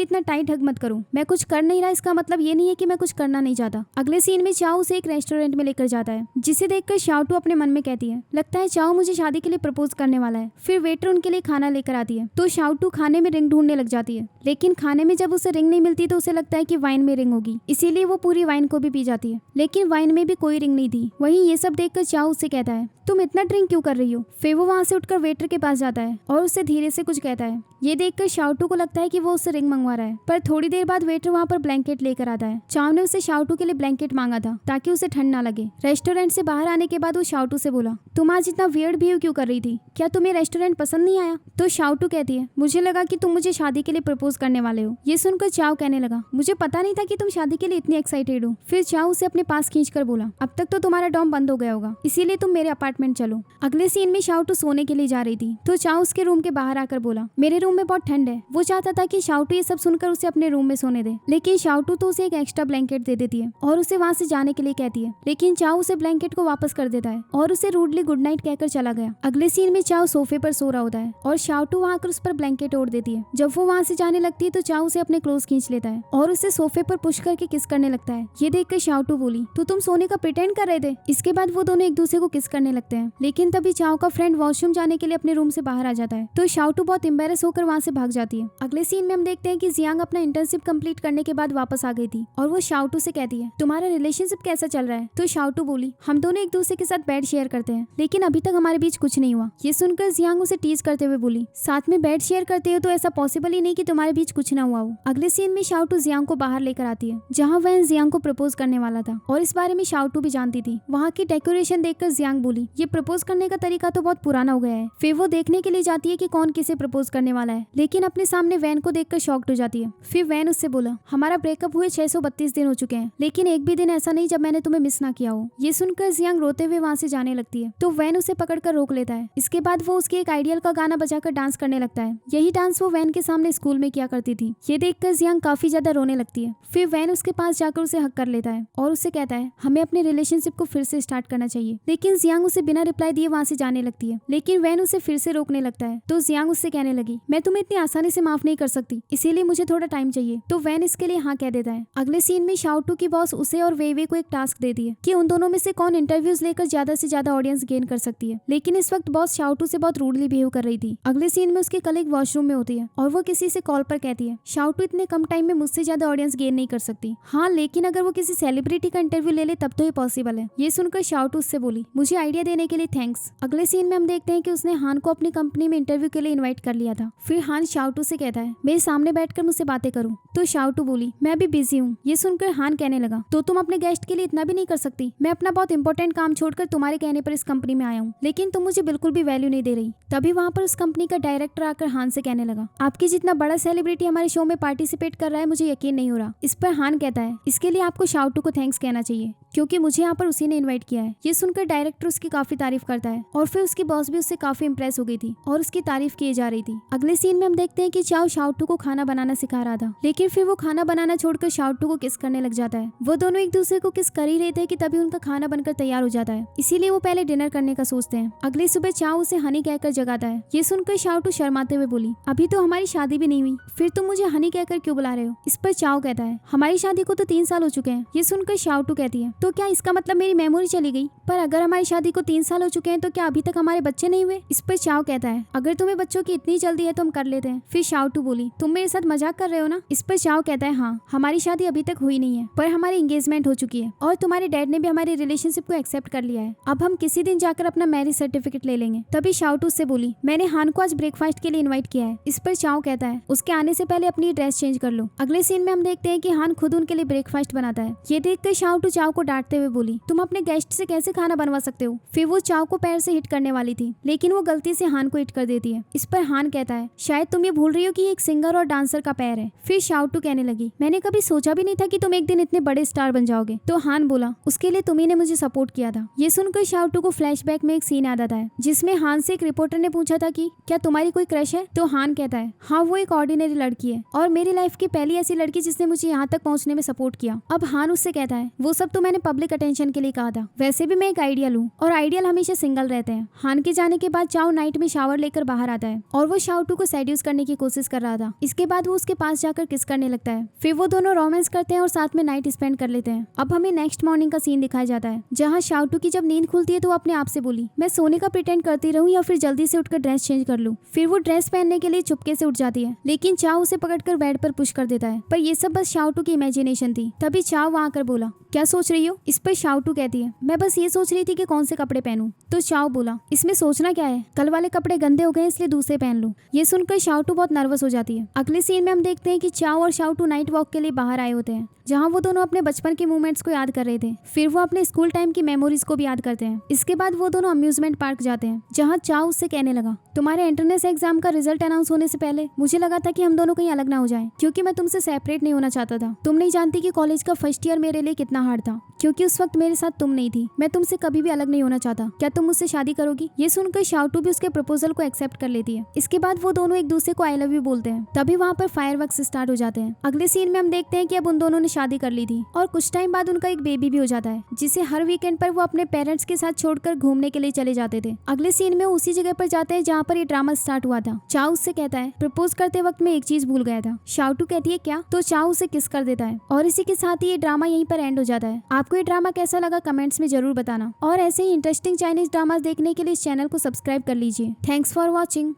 इतना टाइट हग मत करो, मैं कुछ कर नहीं रहा, इसका मतलब ये नहीं है कि मैं कुछ करना नहीं चाहता। अगले सीन में चाओ उसे एक रेस्टोरेंट में लेकर जाता है, जिसे देखकर शाओटू अपने मन में कहती है, लगता है चाओ मुझे शादी के लिए प्रपोज करने वाला है। फिर वेटर उनके लिए खाना लेकर आती है। तो शाओटू खाने में रिंग ढूंढने लग जाती है, लेकिन खाने में जब उसे रिंग नहीं मिलती तो उसे लगता है कि वाइन में रिंग होगी, इसीलिए वो पूरी वाइन को भी पी जाती है, लेकिन वाइन में भी कोई रिंग नहीं थी। वहीं ये सब देखकर चाओ उससे कहता है, तुम इतना ड्रिंक क्यों कर रही हो? फिर वो वहाँ से उठकर वेटर के पास जाता है और उससे धीरे से कुछ कहता है। ये देखकर शाओटू को लगता है कि वो उससे रिंग मंगवा रहा है, पर थोड़ी देर बाद वेटर वहाँ पर ब्लैंकेट लेकर आता है। चाओ ने उसे शाओटू के लिए ब्लैंकेट मांगा था ताकि उसे ठंड ना लगे। रेस्टोरेंट से बाहर आने के बाद वो शाओटू से बोला, तुम आज इतना वियर्ड बिहेव क्यों कर रही थी? क्या तुम्हें रेस्टोरेंट पसंद नहीं आया? तो शाओटू कहती है, मुझे लगा कि तुम मुझे शादी के लिए प्रपोज करने वाले हो। ये सुनकर चाओ कहने लगा, मुझे पता नहीं था कि तुम शादी के लिए इतनी एक्साइटेड हो। फिर चाओ उसे अपने पास खींचकर बोला, अब तक तो तुम्हारा डॉम बंद हो गया होगा, इसीलिए तुम मेरे अपार्टमेंट चलो। अगले सीन में शाओटू सोने के लिए जा रही थी, तो चाओ उसके रूम के बाहर आकर बोला, मेरे रूम में बहुत ठंड है। वो चाहता था कि शाओटू ये सब सुनकर उसे अपने रूम में सोने दे, लेकिन शाओटू तो उसे एक एक्स्ट्रा ब्लैंकेट दे देती है और उसे वहाँ से जाने के लिए कहती है, लेकिन चाओ उसे ब्लैंकेट को वापस कर देता है और उसे रूडली गुड नाइट कहकर चला गया। अगले सीन में चाओ सोफे पर सो रहा होता है और शाओटू वहाँ आकर उस पर ब्लैंकेट ओढ़ देती है। जब वो वहाँ से जाने लगती है तो चाओ उसे अपने क्लोज खींच लेता है और उसे सोफे पर पुश करके किस करने लगता है। ये देखकर शाओटू बोली, तो तुम सोने का प्रिटेंड कर रहे थे? इसके बाद वो दोनों एक दूसरे को किस करने लगते हैं, लेकिन तभी चाओ का फ्रेंड वॉशरूम जाने के लिए अपने रूम से बाहर आ जाता है, तो शाओटू बहुत एम्बेरस होकर वहाँ से भाग जाती है। अगले सीन में हम देखते हैं कि जियांग अपना इंटर्नशिप कंप्लीट करने के बाद वापस आ गई थी और वो शाओटू से कहती है, तुम्हारा रिलेशनशिप कैसा चल रहा है? तो शाओटू बोली, हम दोनों एक दूसरे के साथ बेड शेयर करते हैं, लेकिन अभी तक हमारे बीच कुछ नहीं हुआ। ये सुनकर जियांग उसे टीज करते हुए बोली, साथ में बेड शेयर करते हो तो ऐसा पॉसिबल ही नहीं कि तुम्हारे बीच कुछ ना हुआ हो। अगले सीन में शाओटू जियांग को बाहर लेकर आती है, जहाँ वह जियांग को प्रपोज करने वाला था और इस बारे में शाओटू भी जानती थी। वहाँ की डेकोरेशन देखकर जियांग बोली, ये प्रपोज करने का तरीका तो बहुत पुराना हो गया है। फिर वो देखने के लिए जाती है कि कौन किसे प्रपोज करने वाला है, लेकिन अपने सामने वैन को देखकर शॉक्ड हो जाती है। फिर वैन उससे बोला, हमारा ब्रेकअप हुए 632 दिन हो चुके हैं, लेकिन एक भी दिन ऐसा नहीं जब मैंने तुम्हें मिस ना किया हो। ये सुनकर जियांग रोते हुए वहाँ से जाने लगती है, तो वैन उसे पकड़कर रोक लेता है। इसके बाद वो उसके एक आइडियल का गाना बजाकर डांस करने लगता है। यही डांस वो वैन के सामने स्कूल में किया करती थी। ये देखकर जियांग काफी ज्यादा रोने लगती है। फिर वैन उसके पास जाकर उसे हक कर लेता है और उससे कहता है, हमें अपने रिलेशनशिप को फिर से स्टार्ट करना चाहिए। लेकिन जियांग उसे बिना रिप्लाई दिए वहाँ से जाने लगती है, लेकिन वैन उसे फिर से रोकने लगता है। तो जियांग उससे कहने लगी, मैं तुम्हें इतनी आसानी से माफ नहीं कर सकती, इसीलिए मुझे थोड़ा टाइम चाहिए। तो वैन इसके लिए हाँ कह देता है। अगले सीन में शाओटू की बॉस उसे और वेवे को एक टास्क देती है कि उन दोनों में से कौन इंटरव्यूज लेकर ज्यादा से ज्यादा ऑडियंस गेन कर सकती है, लेकिन इस वक्त बॉस शाओटू से बहुत रूडली बिहेव कर रही थी। अगले सीन में उसकी कलीग वॉशरूम में होती है और वो किसी से कॉल पर कहती है, शाओटू इतने कम टाइम में मुझसे ज्यादा ऑडियंस गेन नहीं कर सकती। हाँ, लेकिन अगर वो किसी सेलिब्रिटी का इंटरव्यू ले ले तब तो ये पॉसिबल है। ये सुनकर शाओटू उससे बोली, मुझे आइडिया देने के लिए थैंक्स। अगले सीन में हम देखते हैं कि उसने हान को अपनी कंपनी में इंटरव्यू के लिए इन्वाइट कर लिया था। फिर हान शाओटू से कहता है, मेरे सामने बैठकर मुझसे बातें करूं। तो शाओटू बोली, मैं अभी बिजी हूँ। ये सुनकर हान कहने लगा, तो तुम अपने गेस्ट के लिए इतना भी नहीं कर सकती? मैं अपना बहुत इंपॉर्टेंट काम छोड़कर तुम्हारे कहने पर इस कंपनी में आया हूँ, लेकिन तुम मुझे बिल्कुल भी वैल्यू नहीं दे रही। तभी वहाँ पर उस कंपनी का डायरेक्टर आकर हान से कहने लगा, आपकी जितना बड़ा सेलिब्रिटी हमारे शो में पार्टिसिपेट कर रहा है मुझे यकीन नहीं हो रहा। इस पर हान कहता है, इसके लिए आपको शाउटू को थैंक्स कहना चाहिए, क्योंकि मुझे यहाँ पर उसी ने इन्वाइट किया है। ये सुनकर डायरेक्टर उसकी काफी तारीफ करता है और फिर उसकी बॉस भी उससे काफी इंप्रेस हो गई थी और उसकी तारीफ की जा रही थी। अगले सीन में हम देखते हैं कि चाओ शाउटू को खाना बनाना सिखा रहा था, लेकिन फिर वो खाना बनाना छोड़कर शाउटू को किस करने लग जाता है। वो दोनों एक दूसरे को किस कर ही रहे थे कि तभी उनका खाना बनकर तैयार हो जाता है, इसीलिए वो पहले डिनर करने का सोचते हैं। अगली सुबह चाओ उसे हनी कहकर जगाता है। ये सुनकर शाउटू शर्माते हुए बोली, अभी तो हमारी शादी भी नहीं हुई, फिर तुम मुझे हनी कहकर क्यों बुला रहे हो? इस पर चाओ कहता है, हमारी शादी को तो 3 साल हो चुके हैं। ये सुनकर शाउटू कहती है, तो क्या इसका मतलब मेरी मेमोरी चली गई? पर अगर हमारी शादी को 3 साल हो चुके हैं तो क्या अभी तक हमारे बच्चे नहीं हुए? इस पर चाओ कहता है, अगर तुम्हें बच्चों की इतनी जल्दी है तो हम कर लेते हैं। फिर शाउटू बोली, तुम मेरे साथ मजाक कर रहे हो ना? इस पर चाओ कहता है, हाँ, हमारी शादी अभी तक हुई नहीं है, पर हमारी एंगेजमेंट हो चुकी है और तुम्हारे डैड ने भी हमारे रिलेशनशिप को एक्सेप्ट कर लिया है। अब हम किसी दिन जाकर अपना मैरिज सर्टिफिकेट ले लेंगे। तभी शाउटू से बोली, मैंने हान को आज ब्रेकफास्ट के लिए इन्वाइट किया है। इस पर चाओ कहता है, उसके आने से पहले अपनी ड्रेस चेंज कर लो। अगले सीन में हम देखते हैं कि हान खुद उनके लिए ब्रेकफास्ट बनाता है। ये देखकर शाउटू चाओ को डांटते हुए बोली, तुम अपने गेस्ट से कैसे खाना बनवा सकते हो? फिर वो चाओ को पैर से हिट करने वाली थी, लेकिन वो गलती से हान को हिट कर देती है। इस पर हान कहता है, शायद तुम ये भूल रही हो कि एक सिंगर और डांसर का पैर है। फिर शाउटू कहने लगी, मैंने कभी सोचा भी नहीं था कि तुम एक दिन इतने बड़े स्टार बन जाओगे। तो हान बोला, उसके लिए तुम्ही ने मुझे सपोर्ट किया था। ये सुनकर शाउटू को फ्लैशबैक में एक सीन याद आता है जिसमें हान से एक रिपोर्टर ने पूछा था कि क्या तुम्हारी कोई क्रश है? तो हान कहता है, हाँ, वो एक ऑर्डिनरी लड़की है और मेरी लाइफ की पहली ऐसी लड़की जिसने मुझे यहाँ तक पहुँचने में सपोर्ट किया। अब हान उससे कहता है, वो सब तो मैंने पब्लिक अटेंशन के लिए कहा था, वैसे भी मैं एक आइडियल हूँ और आइडियल हमेशा सिंगल रहते हैं। हान के जाने के बाद चाओ नाइट में शावर लेकर बाहर आता है और वो शाउटू को सेड्यूस करने की कोशिश कर रहा था। इसके बाद वो उसके पास जाकर किस करने लगता है। फिर वो दोनों रोमांस करते हैं और साथ में नाइट स्पेंड कर लेते हैं। अब हमें नेक्स्ट मॉर्निंग का सीन दिखाया जाता है जहाँ शाउटू की जब नींद खुलती है तो वो अपने आप से बोली, मैं सोने का प्रिटेंड करती रहूं या फिर जल्दी से उठकर ड्रेस चेंज कर लूं। फिर वो ड्रेस पहनने के लिए चुपके से उठ जाती है, लेकिन चाओ उसे पकड़कर बेड पर पुश कर देता है। पर ये सब बस शाउटू की इमेजिनेशन थी। तभी चाओ वहां आकर बोला, क्या सोच रही हो? इस पर शाउटू कहती है, मैं बस ये सोच रही थी कि कौन से कपड़े पहनूं। तो चाओ बोला, इसमें सोचना क्या है, कल वाले कपड़े गंदे हो गए इसलिए दूसरे पहन लो। ये सुनकर शाउटू बहुत नर्वस हो जाती है। अगले सीन में हम देखते हैं कि चाओ और शाउटू नाइट वॉक के लिए बाहर आए होते हैं, जहाँ वो दोनों अपने बचपन के मोमेंट्स को याद कर रहे थे। फिर वो अपने स्कूल टाइम की मेमोरीज को भी याद करते हैं। इसके बाद वो दोनों अम्यूजमेंट पार्क जाते हैं, जहाँ चाओ उससे कहने लगा, तुम्हारे एंट्रेंस एग्जाम का रिजल्ट अनाउंस होने से पहले मुझे लगा था कि हम दोनों कहीं अलग ना हो जाएं, क्योंकि मैं तुमसे सेपरेट नहीं होना चाहता था। तुम नहीं जानती कि कॉलेज का फर्स्ट ईयर मेरे लिए कितना हार्ड था, क्योंकि उस वक्त मेरे साथ तुम नहीं थी। मैं तुमसे कभी भी अलग नहीं होना चाहता। क्या तुम मुझसे शादी करोगी? ये सुनकर शाउटू भी उसके प्रपोजल को एक्सेप्ट कर लेती है। इसके बाद वो दोनों एक दूसरे को आई लव यू बोलते हैं। तभी वहाँ पर फायरवर्क्स स्टार्ट हो जाते हैं। अगले सीन में हम देखते हैं कि अब उन दोनों ने शादी कर ली थी और कुछ टाइम बाद उनका एक बेबी भी हो जाता है, जिसे हर वीकेंड पर वो अपने पेरेंट्स के साथ छोड़कर घूमने के लिए चले जाते थे। अगले सीन में उसी जगह पर जाते हैं जहाँ पर ये ड्रामा स्टार्ट हुआ था। चाओ उससे कहता है, प्रपोज करते वक्त मैं एक चीज भूल गया था। शाउटू कहती है, क्या? तो चाओ उसे किस कर देता है और इसी के साथ ही ये ड्रामा यहीं पर एंड हो जाता है। आपको ये ड्रामा कैसा लगा कमेंट्स में जरूर बताना और ऐसे ही इंटरेस्टिंग चाइनीज ड्रामास देखने के लिए इस चैनल को सब्सक्राइब कर लीजिए। Thanks for watching.